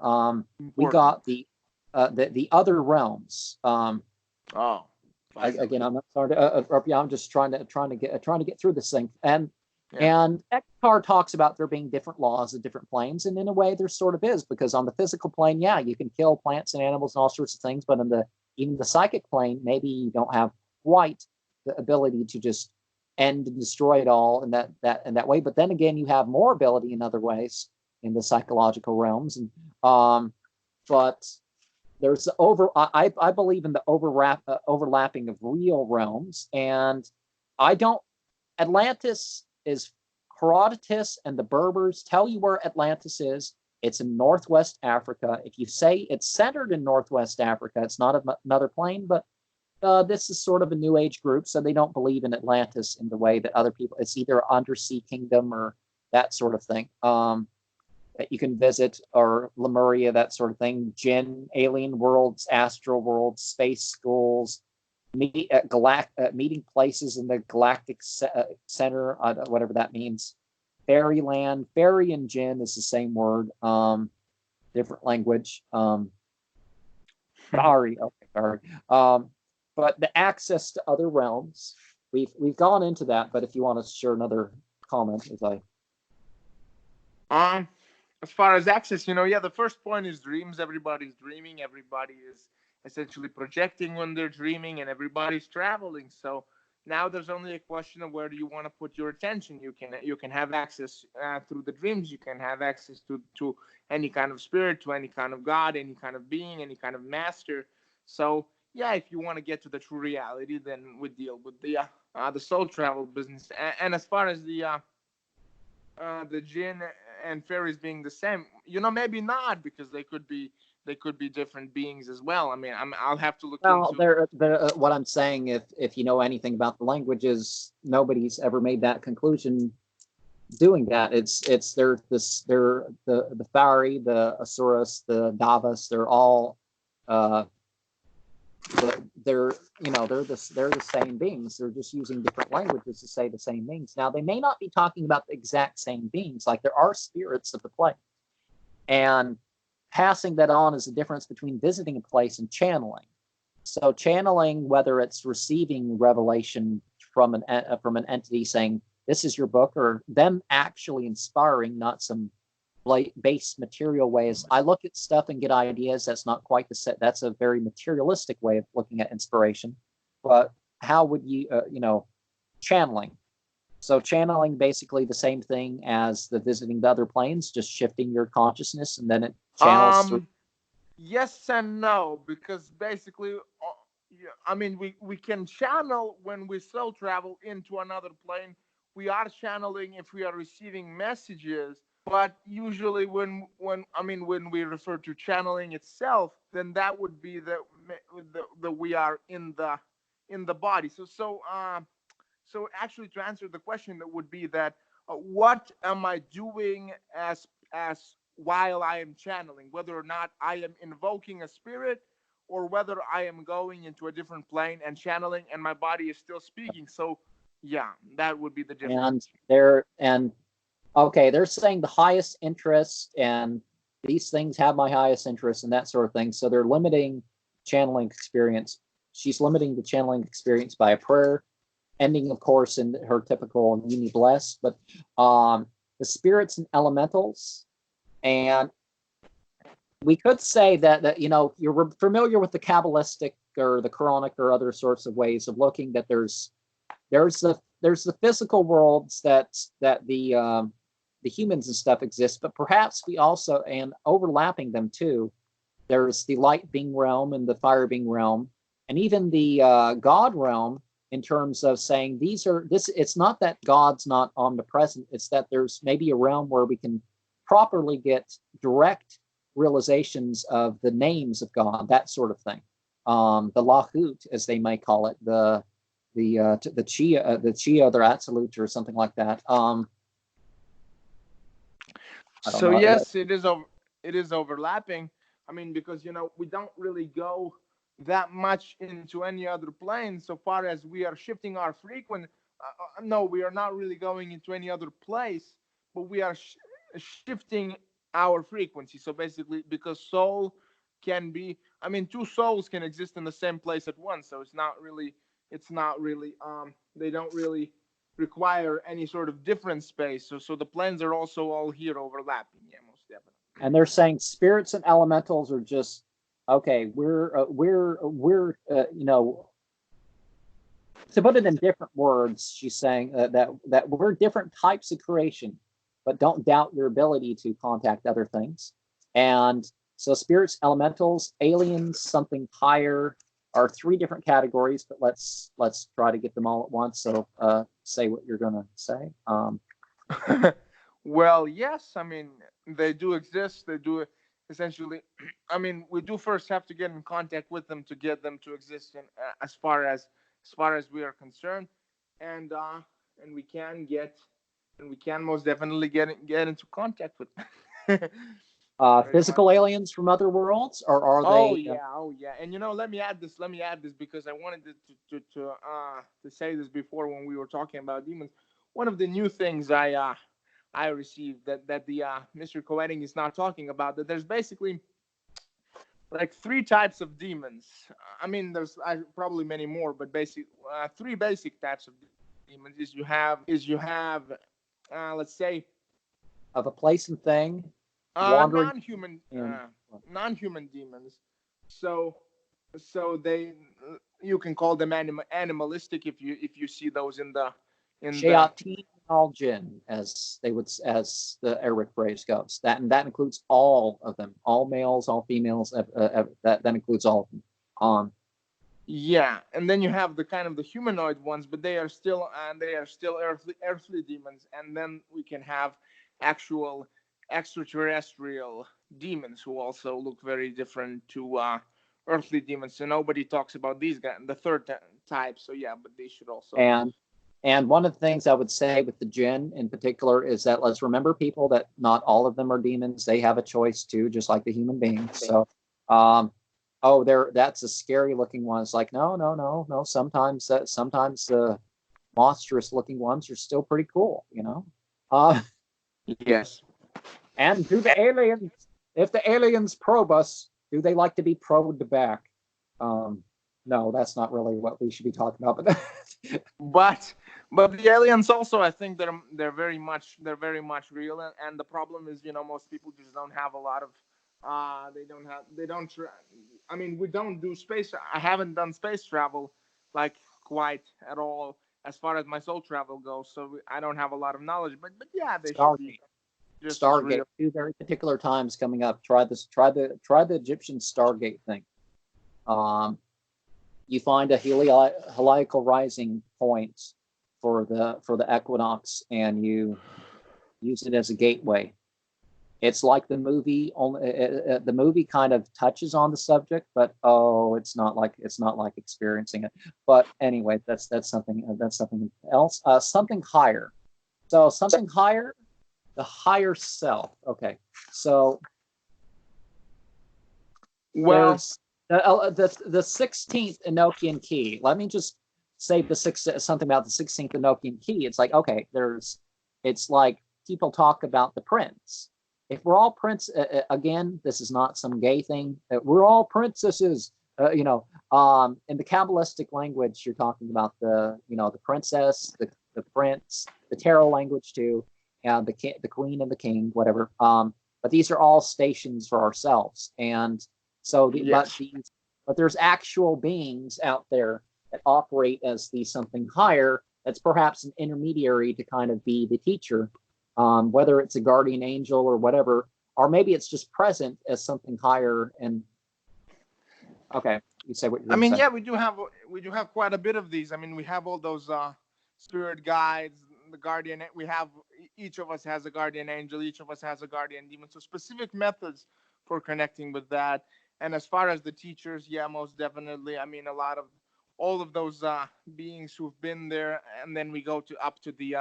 We got the other realms. Again, I'm not sorry. I'm just trying to get through this thing. And Eckhart talks about there being different laws at different planes, and in a way, there sort of is, because on the physical plane, yeah, you can kill plants and animals and all sorts of things, but even the psychic plane, maybe you don't have quite the ability to just end and destroy it all in that way. But then again, you have more ability in other ways in the psychological realms, and but there's I believe in the overlapping of real realms, and Atlantis is Herodotus and the Berbers tell you where Atlantis is. It's in Northwest Africa. If you say it's centered in Northwest Africa, it's not another plane, but this is sort of a new age group, so they don't believe in Atlantis in the way that other people. It's either undersea kingdom or that sort of thing that you can visit, or Lemuria, that sort of thing. Jinn, alien worlds, astral worlds, space schools, meeting places in the galactic center, whatever that means. Fairyland, fairy and jinn is the same word, different language. Sorry. But the access to other realms, we've gone into that. But if you want to share another comment, as I Um, as far as access, yeah, the first point is dreams. Everybody's dreaming. Everybody is essentially projecting when they're dreaming, and everybody's traveling. So now there's only a question of where do you want to put your attention. You can have access through the dreams. You can have access to any kind of spirit, to any kind of God, any kind of being, any kind of master. So yeah, if you want to get to the true reality, then we deal with the soul travel business. And as far as the jinn and fairies being the same, maybe not, because they could be different beings as well. I mean, I'll have to look Well, into. what I'm saying, if you know anything about the languages, nobody's ever made that conclusion doing that. It's they're the Fairy, the Asuras, the Davas. They're all uh, they're they're the same beings. They're just using different languages to say the same things. Now they may not be talking about the exact same beings. Like there are spirits of the place, and passing that on is the difference between visiting a place and channeling. So channeling, whether it's receiving revelation from an entity saying this is your book, or them actually inspiring, not some base material ways. I look at stuff and get ideas. That's not quite the set. That's a very materialistic way of looking at inspiration. But how would channeling? So channeling basically the same thing as the visiting the other planes, just shifting your consciousness and then it channels through. um yes and no, because basically, yeah, I mean, we can channel when we soul travel into another plane. We are channeling if we are receiving messages, but usually when we refer to channeling itself, then that would be the we are in the body. So actually, to answer the question, that would be that what am I doing as while I am channeling, whether or not I am invoking a spirit, or whether I am going into a different plane and channeling, and my body is still speaking. So yeah, that would be the difference. And okay, they're saying the highest interest and these things have my highest interest and that sort of thing. So they're limiting channeling experience. She's limiting the channeling experience by a prayer, ending, of course, in her typical Uni Bless, but the spirits and elementals. And we could say that you're familiar with the Kabbalistic or the Quranic or other sorts of ways of looking that there's the physical worlds that the humans and stuff exist, but perhaps we also, and overlapping them too, there's the light being realm and the fire being realm, and even the God realm, in terms of saying it's not that God's not omnipresent, it's that there's maybe a realm where we can properly get direct realizations of the names of God, that sort of thing. The Lahut, as they may call it, the Chia, their absolute, or something like that. I don't So know. yes, it is overlapping. I mean, because we don't really go that much into any other plane so far as we are shifting our frequency. No, we are not really going into any other place, but we are shifting our frequency. So basically, because soul can be, I mean, two souls can exist in the same place at once. So it's not really they don't really require any sort of different space. So the planes are also all here overlapping. Yeah, most definitely. And they're saying spirits and elementals are just okay. To put it in different words, she's saying that we're different types of creation, but don't doubt your ability to contact other things. And so spirits, elementals, aliens, something higher are three different categories, but let's try to get them all at once. So say what you're gonna say. Well, yes, I mean, they do exist. They do essentially. I mean, we do first have to get in contact with them to get them to exist, as far as we are concerned, and uh, and we can get and we can most definitely get into contact with them. Very much. Physical aliens from other worlds, or are Oh they? yeah, oh yeah. And let me add this. Let me add this because I wanted to say this before when we were talking about demons. One of the new things I received that the Mr. Coetting is not talking about, that there's basically like three types of demons. I mean, there's probably many more, but three basic types of demons is you have let's say of a place and thing wandering Non-human, in. non-human demons. So, so they, you can call them animalistic if you see those in the. Shayateen al jinn, as they would, as the Arabic phrase goes. That includes all of them, all males, all females. That includes all of them. Yeah, and then you have the kind of the humanoid ones, but they are still earthly demons, and then we can have actual extraterrestrial demons who also look very different to earthly demons. So nobody talks about these guys, the third type. So yeah, but they should also. And and one of the things I would say with the jinn in particular is that let's remember, people, that not all of them are demons. They have a choice too, just like the human beings. So, oh, that's a scary looking one. It's like, no, no, no, no. Sometimes monstrous looking ones are still pretty cool, you know. Uh, Yes. and do the aliens, if the aliens probe us, do they like to be probed back? No, that's not really what we should be talking about. But the aliens also, I think they're very much real, and the problem is, most people just don't have a lot of they don't I mean, we don't do space. I haven't done space travel like quite at all as far as my soul travel goes, so I don't have a lot of knowledge, but yeah, they should be Stargate, just as Stargate, real. two very particular times coming up. Try the Egyptian Stargate thing. You find a heliacal rising point for the equinox, and you use it as a gateway. It's like the movie. Only the movie kind of touches on the subject, but it's not like experiencing it. But anyway, that's something else. Something higher. So something higher, the higher self. Okay, so Well, there's the 16th Enochian key. Let me just say something about the 16th Enochian key. It's like, okay, it's like people talk about the prince. If we're all again, this is not some gay thing. We're all princesses. In the Kabbalistic language, you're talking about the princess, the prince, the tarot language too, and the queen and the king, whatever. But these are all stations for ourselves, and so yes. but there's actual beings out there that operate as the something higher. That's perhaps an intermediary to kind of be the teacher, whether it's a guardian angel or whatever, or maybe it's just present as something higher. And okay, you say what you're I going to mean, say. yeah, we do have quite a bit of these. I mean, we have all those spirit guides, the guardian. We have each of us has a guardian angel, each of us has a guardian demon. So specific methods for connecting with that. And as far as the teachers, yeah, most definitely. I mean, a lot of all of those beings who've been there, and then we go to up to the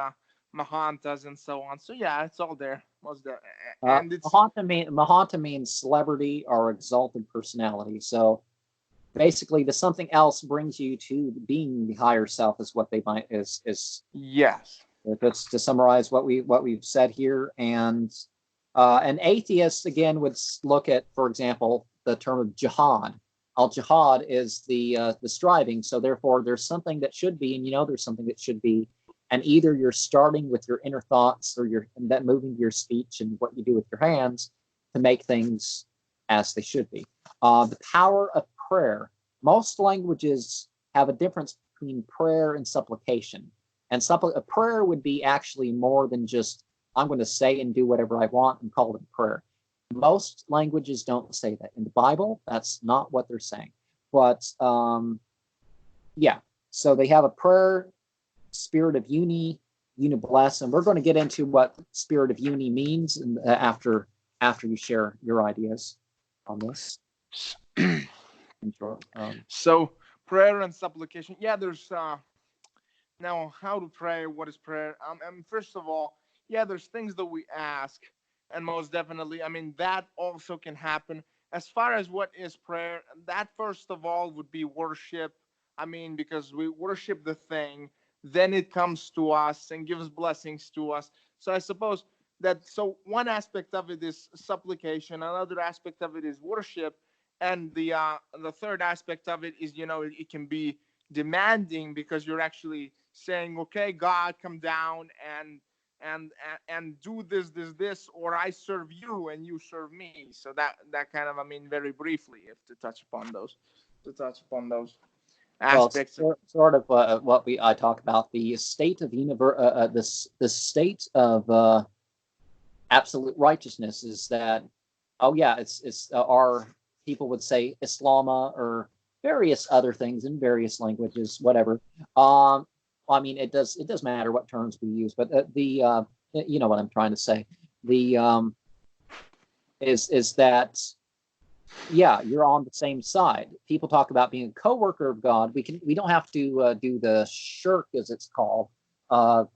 Mahantas and so on. So yeah, it's all there, and it's Mahanta means celebrity or exalted personality. So basically, the something else brings you to being the higher self, is what they might is. yes. That's to summarize what we've said here. And an atheist again would look at, for example, the term of jihad. Al jihad is the striving. So therefore, there's something that should be, and there's something that should be, and either you're starting with your inner thoughts, or and that moving to your speech and what you do with your hands to make things as they should be. The power of prayer. Most languages have a difference between prayer and supplication. And a prayer would be actually more than just, I'm going to say and do whatever I want and call it a prayer. Most languages don't say that. In the Bible, that's not what they're saying. But yeah, so they have a prayer, spirit of unibless, and we're going to get into what spirit of uni means after you share your ideas on this. So prayer and supplication. Yeah, there's now how to pray. What is prayer? And first of all, yeah, there's things that we ask, and most definitely, I mean, that also can happen. As far as what is prayer, that first of all would be worship. I mean, because we worship the thing, then it comes to us and gives blessings to us. So I suppose that one aspect of it is supplication, another aspect of it is worship, and the third aspect of it is, it can be demanding, because you're actually saying, okay, God, come down and do this, or I serve you and you serve me. So that kind of, I mean, very briefly, if to touch upon those Well, aspects of. sort of what I talk about, the state of the state of absolute righteousness is that, oh yeah, it's our people would say Islama or various other things in various languages, whatever. I mean, it does matter what terms we use, but you know what I'm trying to say. The is that, yeah, you're on the same side. People talk about being a co-worker of God. We don't have to do the shirk, as it's called, of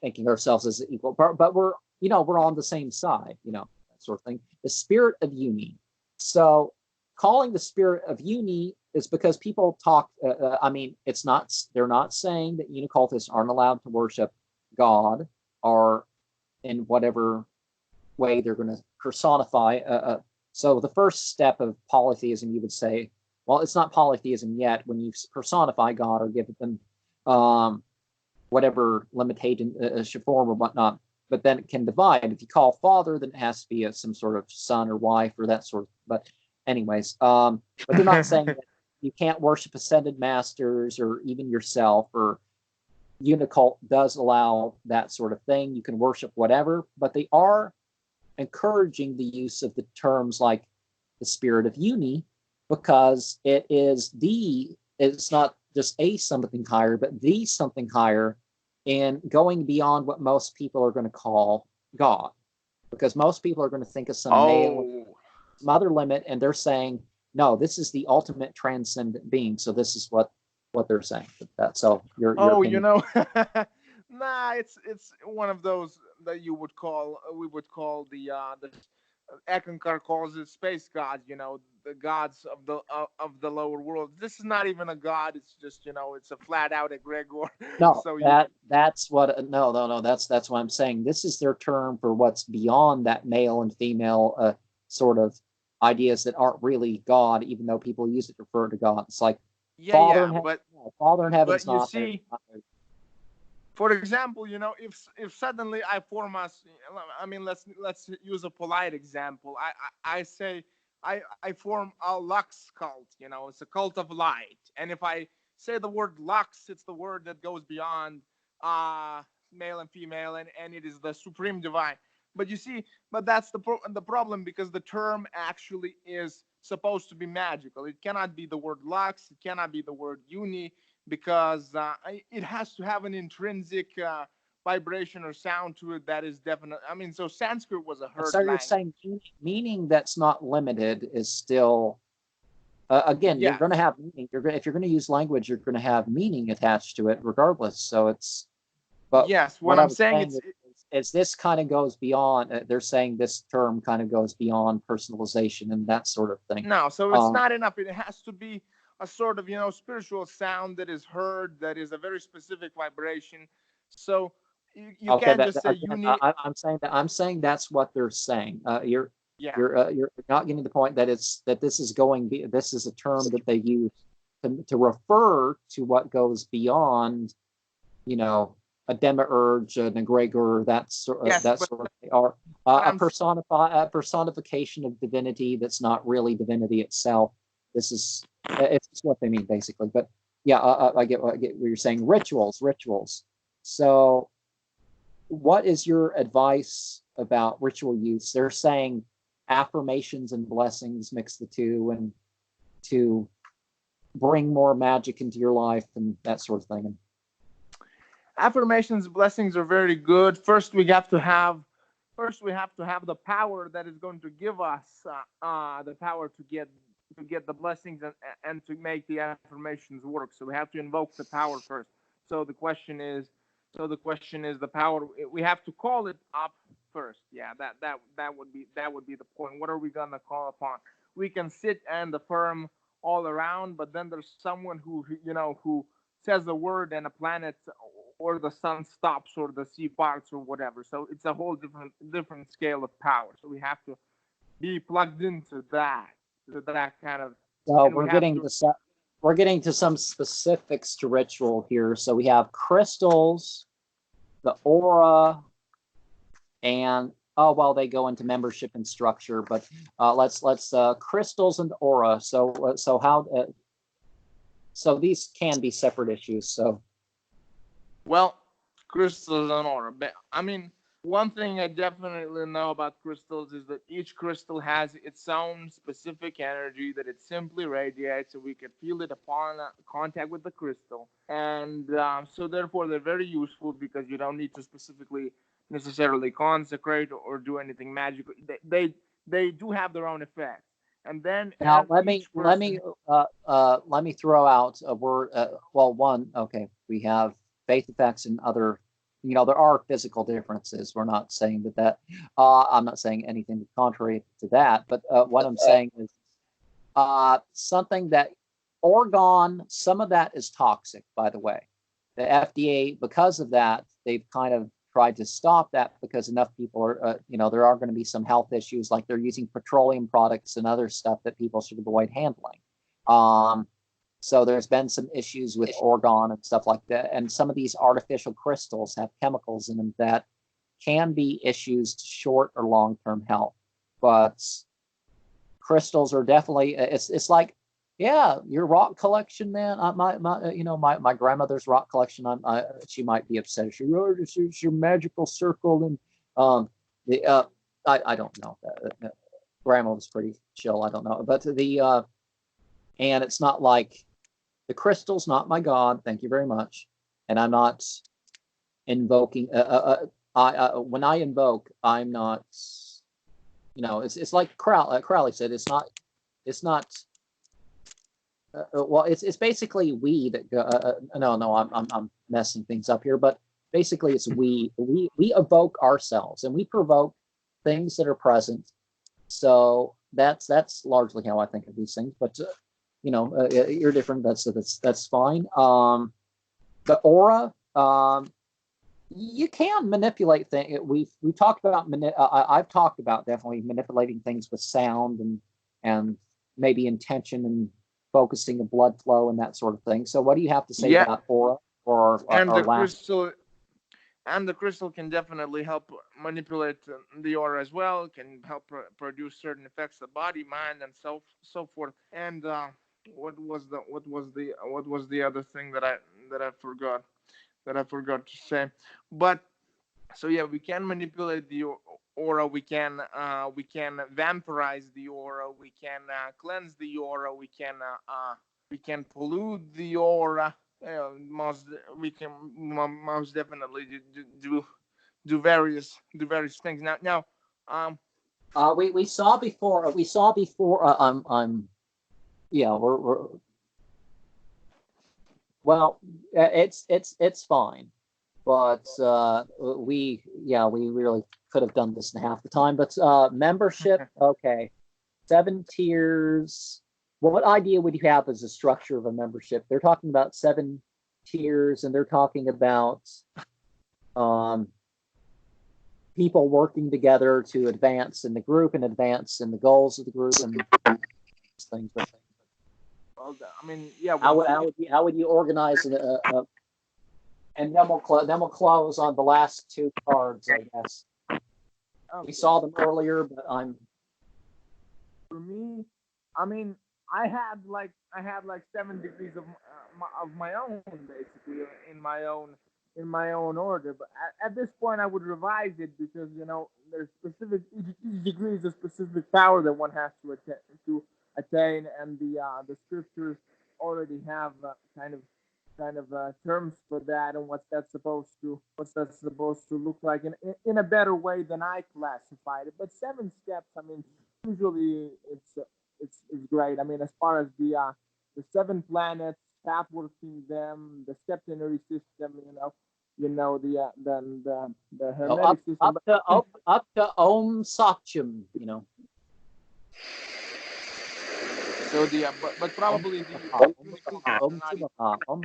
thinking ourselves as equal, but we're, you know, we're on the same side, you know, that sort of thing. The spirit of uni. So calling the spirit of uni is because people talk. I mean, it's not. They're not saying that unicultists aren't allowed to worship God or in whatever way they're going to personify. So the first step of polytheism, you would say, well, it's not polytheism yet when you personify God or give them whatever limitation, form or whatnot. But then it can divide. If you call Father, then it has to be some sort of son or wife or that sort of. But anyways, but they're not saying that you can't worship ascended masters or even yourself. Or Unicult does allow that sort of thing. You can worship whatever, but they are encouraging the use of the terms like the spirit of uni, because it's not just a something higher, but the something higher, and going beyond what most people are going to call God, because most people are going to think of some male, some other limit, and they're saying, no, this is the ultimate transcendent being. So this is what they're saying. So your you know, nah, it's one of those that we would call the Ekankar calls it space gods, you know, the gods of the lower world. This is not even a god; it's just, you know, it's a flat out egregor. No, So that's what no, that's what I'm saying. This is their term for what's beyond that male and female sort of ideas that aren't really God, even though people use it to refer to God. It's like yeah, Father in heaven's but you not there. see, for example, you know, if suddenly I form us, I mean, let's use a polite example. I say I form a Lux cult. You know, it's a cult of light. And if I say the word Lux, it's the word that goes beyond uh male and female, and it is the supreme divine. But you see, but that's the problem, because the term actually is supposed to be magical. It cannot be the word Lux. It cannot be the word uni, because it has to have an intrinsic vibration or sound to it that is definite. I mean, so Sanskrit was a So herd you're language. saying meaning that's not limited is still again, you're Yes, going to have meaning. If you're going to use language, you're going to have meaning attached to it, regardless. So it's. But yes. What what I I'm was saying, saying is this kind of goes beyond. They're saying this term kind of goes beyond personalization and that sort of thing. no. So it's Um, not enough. It has to be a sort of, you know, spiritual sound that is heard, that is a very specific vibration. So you okay, can't but just say you again, need. I'm saying that's what they're saying. Yeah. You're not getting the point that this is this is a term that they use to refer to what goes beyond, you know, a demiurge, an egregor, Yes, that sort of thing, or but I'm a personification of divinity that's not really divinity itself. This is it's what they mean basically. But yeah, I get what you're saying. Rituals. So, what is your advice about ritual use? They're saying affirmations and blessings, mix the two, and to bring more magic into your life and that sort of thing. affirmations, blessings are very good. First we have to have the power that is going to give us the power to get the blessings, and to make the affirmations work. So we have to invoke the power first. So the question is the power, we have to call it up first. Yeah, that would be the point. What are we gonna call upon? We can sit and affirm all around, but then there's someone who, you know, who says a word and a planet or the sun stops or the sea parts or whatever. So it's a whole different scale of power. So we have to be plugged into that kind of, So and we have to. we're getting to some specifics to ritual here. So we have crystals, the aura, and oh well, they go into membership and structure. But let's crystals and aura. So these can be separate issues. So Well, crystals and aura. But I mean, one thing I definitely know about crystals is that each crystal has its own specific energy that it simply radiates, so we can feel it upon contact with the crystal. And so, therefore, they're very useful because you don't need to specifically necessarily consecrate or do anything magical. They do have their own effects. And then now each person. let me throw out a word. Well, one, okay, we have faith effects and other. There are physical differences. We're not saying that. I'm not saying anything contrary to that. But what I'm saying is something that orgone. Some of that is toxic, by the way. The FDA, because of that, they've kind of tried to stop that because enough people are, there are going to be some health issues, like they're using petroleum products and other stuff that people should avoid handling. So there's been some issues with orgone and stuff like that. And some of these artificial crystals have chemicals in them that can be issues to short or long-term health. But crystals are definitely, it's like, yeah, your rock collection, man. My grandmother's rock collection. She might be upset. This is your magical circle, and I don't know. Grandma was pretty chill. I don't know, but and it's not like the crystal's not my god. Thank you very much, and I'm not invoking. When I invoke, I'm not. It's like Crowley said. It's not. Well, it's basically we that no, I'm messing things up here, but basically it's we evoke ourselves and we provoke things that are present. So that's largely how I think of these things. But you're different. That's fine. The aura, you can manipulate things. We talked about I've talked about definitely manipulating things with sound and maybe intention and focusing the blood flow and that sort of thing. So what do you have to say about aura or and the last? crystal can definitely help manipulate the aura as well. It can help produce certain effects of the body, mind, and so forth. And what was the other thing that I forgot to say? But so yeah, we can manipulate the aura. We can vampirize the aura. We can cleanse the aura. We can pollute the aura. Most we can most definitely do various things. Now, We saw before. Yeah. We're well. It's fine. But we really could have done this in half the time. But membership, okay, 7 tiers. What idea would you have as a structure of a membership? They're talking about 7 tiers, and they're talking about people working together to advance in the group and advance in the goals of the group and things. well, I mean, yeah. How would you organize and then we'll close on the last 2 cards, I guess. Okay. We saw them earlier, but For me, I mean, I had like 7 degrees of my own, basically, in my own order. But at this point, I would revise it because there's specific each degree is a specific power that one has to attain, and the scriptures already have kind of terms for that and what's that supposed to look like in a better way than I classified it. But 7 steps, I mean, usually it's great. I mean, as far as the 7 planets, pathward kingdom, the septenary system, the hermetic system. up to Om Satyam, So but Om probably the Om Unicult Om are not even Om.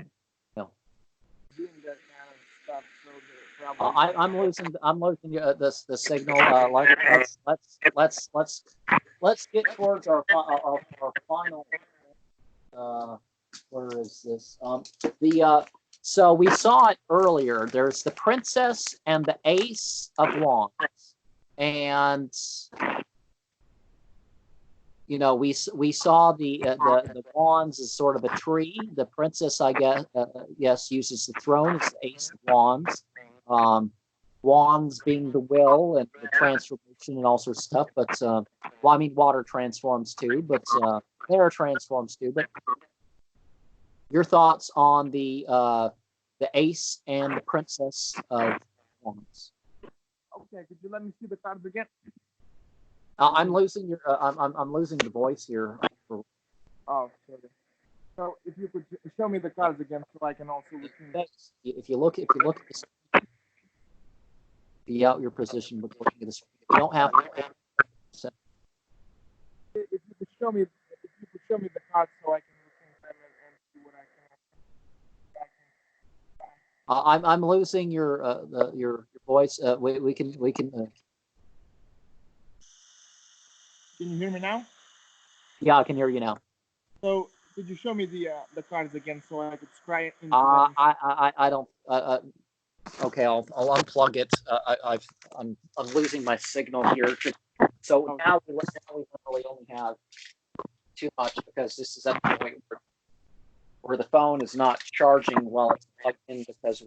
doing that kind of stuff. So probably I'm losing the signal. Let's get towards our final. Where is this? So we saw it earlier. There's the princess and the ace of wands, and you know we saw the wands as sort of a tree. The princess, I guess, yes, uses the throne. It's the ace of wands. Wands being the will and the transformation and all sorts of stuff. But well, I mean, water transforms too, but air transforms too. But your thoughts on the ace and the princess of wands? Okay, could you let me see the cards again? I'm losing your. I'm losing the voice here. Oh, sorry. So if you could show me the cards again, so I can also look. If you look at this, be out your position with looking at the screen. If you don't have. If you could show me, the cards, so I can look at them and see what I can. I'm losing your voice. We can. Can you hear me now? Yeah, I can hear you now. So could you show me the cards again, so I could scry it? I don't. Okay, I'll unplug it. I'm losing my signal here. So now we really only have too much because this is at the point where the phone is not charging while it's plugged in because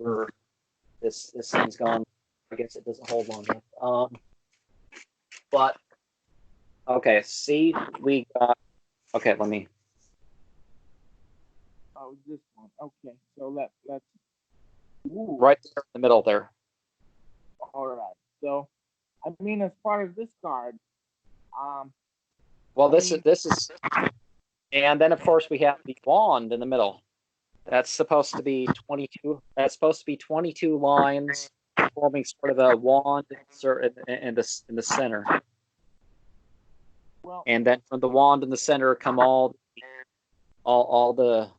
this thing's gone. I guess it doesn't hold long enough. But okay, see, we got. Okay, let me. Oh, this one. Okay, so let's. Ooh. Right there in the middle there. All right. So, I mean, as far as this card, well, this is, and then of course we have the wand in the middle. That's supposed to be 22. That's supposed to be 22 lines forming sort of a wand in the center. Well, and then from the wand in the center come all the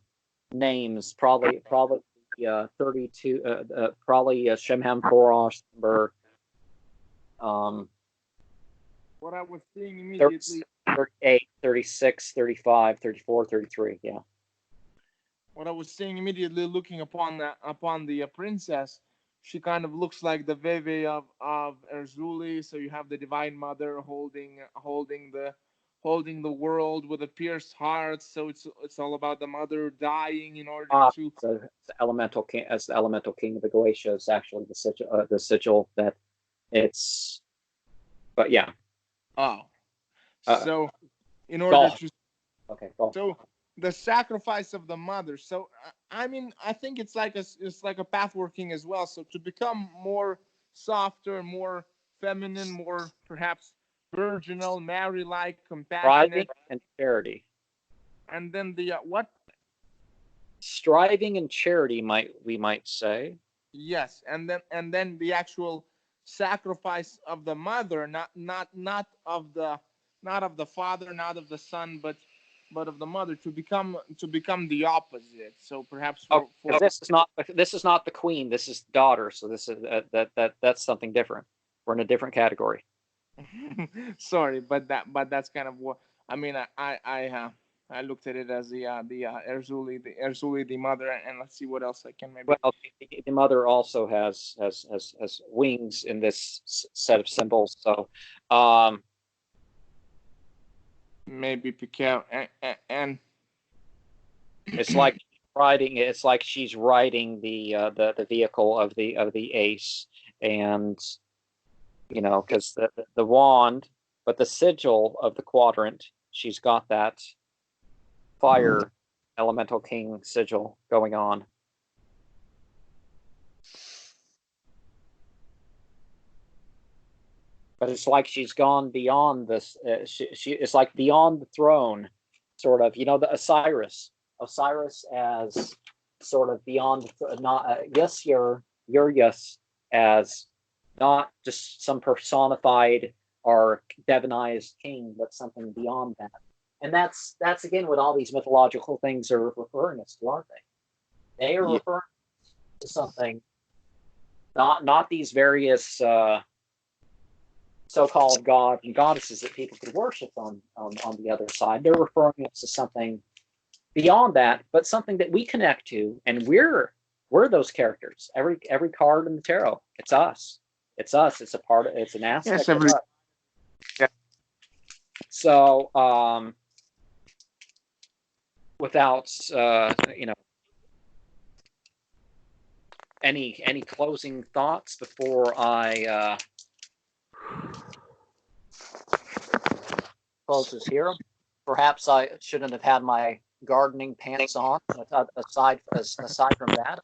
names, probably 32, probably Shemham Forosh number. What I was seeing immediately. 38, 36, 35, 34, 33, yeah. What I was seeing immediately, looking upon the princess, she kind of looks like the Veve of Erzuli. So you have the Divine Mother holding the world with a pierced heart. So it's all about the mother dying in order to. So the elemental king, as the elemental king of the Goetia, is actually the sigil that it's. But yeah. Oh. So in order to. Okay. So the sacrifice of the mother. So I mean, I think it's like a path working as well. So to become more softer, more feminine, more perhaps virginal, Mary-like, compassionate, striving and charity. And then the what? Striving and charity, we might say. Yes, and then the actual sacrifice of the mother, not of the father, not of the son, but of the mother, to become the opposite. So perhaps for this is not the queen. This is daughter. So this is that's something different. We're in a different category. Sorry, but that's kind of what I mean. I looked at it as the Erzuli, the mother, and let's see what else I can maybe. Well, the mother also has wings in this set of symbols. So, maybe Piquet and it's like riding. It's like she's riding the vehicle of the ace, and you know, because the wand, but the sigil of the quadrant, she's got that fire elemental king sigil going on. But it's like she's gone beyond this. She it's like beyond the throne, sort of. You know, the Osiris as sort of beyond, not yes, Urius as not just some personified or divinized king, but something beyond that. And that's again what all these mythological things are referring us to, aren't they? They are referring to something, not these various so-called gods and goddesses that people could worship on the other side. They're referring us to something beyond that, but something that we connect to, and we're We're those characters. Every card in the tarot, it's us. It's us. It's a part of, it's an aspect Yes, of us. yeah. So, without any closing thoughts before I close this here. Perhaps I shouldn't have had my gardening pants on. Aside from that,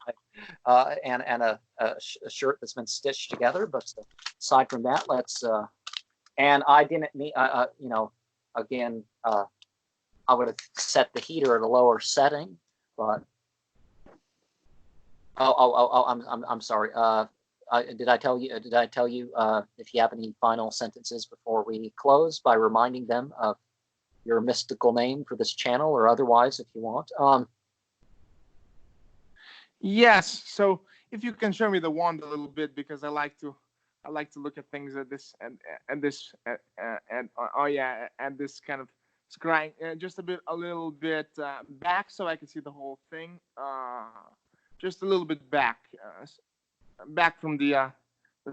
and a shirt that's been stitched together. But aside from that, let's. And I didn't mean, again, I would have set the heater at a lower setting, but I'm sorry. Did I tell you? If you have any final sentences before we close by reminding them of your mystical name for this channel, or otherwise, if you want? Yes. So if you can show me the wand a little bit, because I like to look at things at this and this and oh yeah, and this kind of scrying just a little bit back, so I can see the whole thing. Just a little bit back, back from the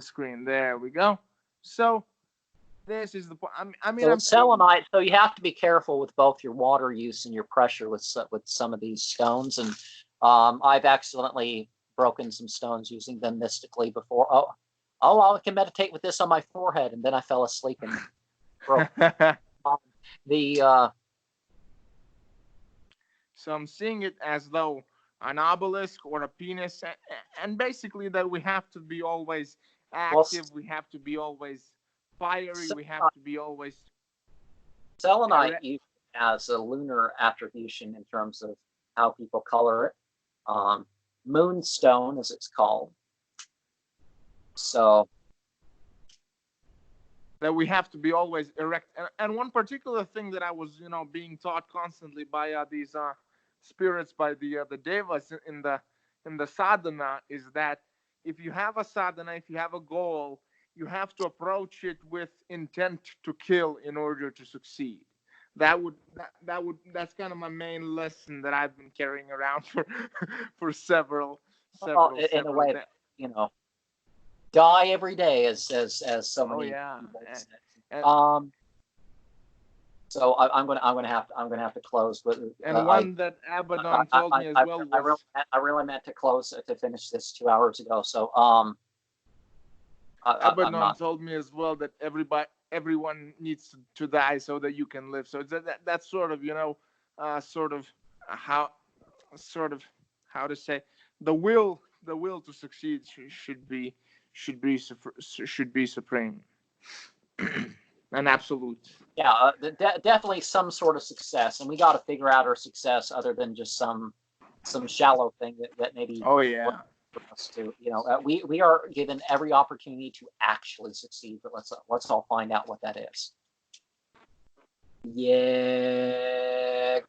screen. There we go. So this is the point. So it's selenite. So you have to be careful with both your water use and your pressure with some of these stones. And I've accidentally broken some stones using them mystically before. I can meditate with this on my forehead, and then I fell asleep and broke. So I'm seeing it as though an obelisk or a penis, and basically that we have to be always active. We have to be always fiery. We have to be always. Selenite has a lunar attribution in terms of how people color it. Moonstone, as it's called. So that we have to be always erect. And one particular thing that I was, being taught constantly by these spirits, by the devas in the sadhana, is that if you have a sadhana, if you have a goal, you have to approach it with intent to kill in order to succeed. That's kind of my main lesson that I've been carrying around for several in a way, die every day, as so many. Oh yeah. So I'm gonna have to close. But one that Abaddon told me as well was I really meant to close to finish this 2 hours ago. So Abaddon told me as well that everyone needs to die so that you can live. So that's sort of how to say, the will to succeed should be supreme and absolute. Yeah, definitely some sort of success, and we got to figure out our success other than just some shallow thing that maybe. Oh yeah. For us to, we are given every opportunity to actually succeed, but let's all find out what that is. Yeah.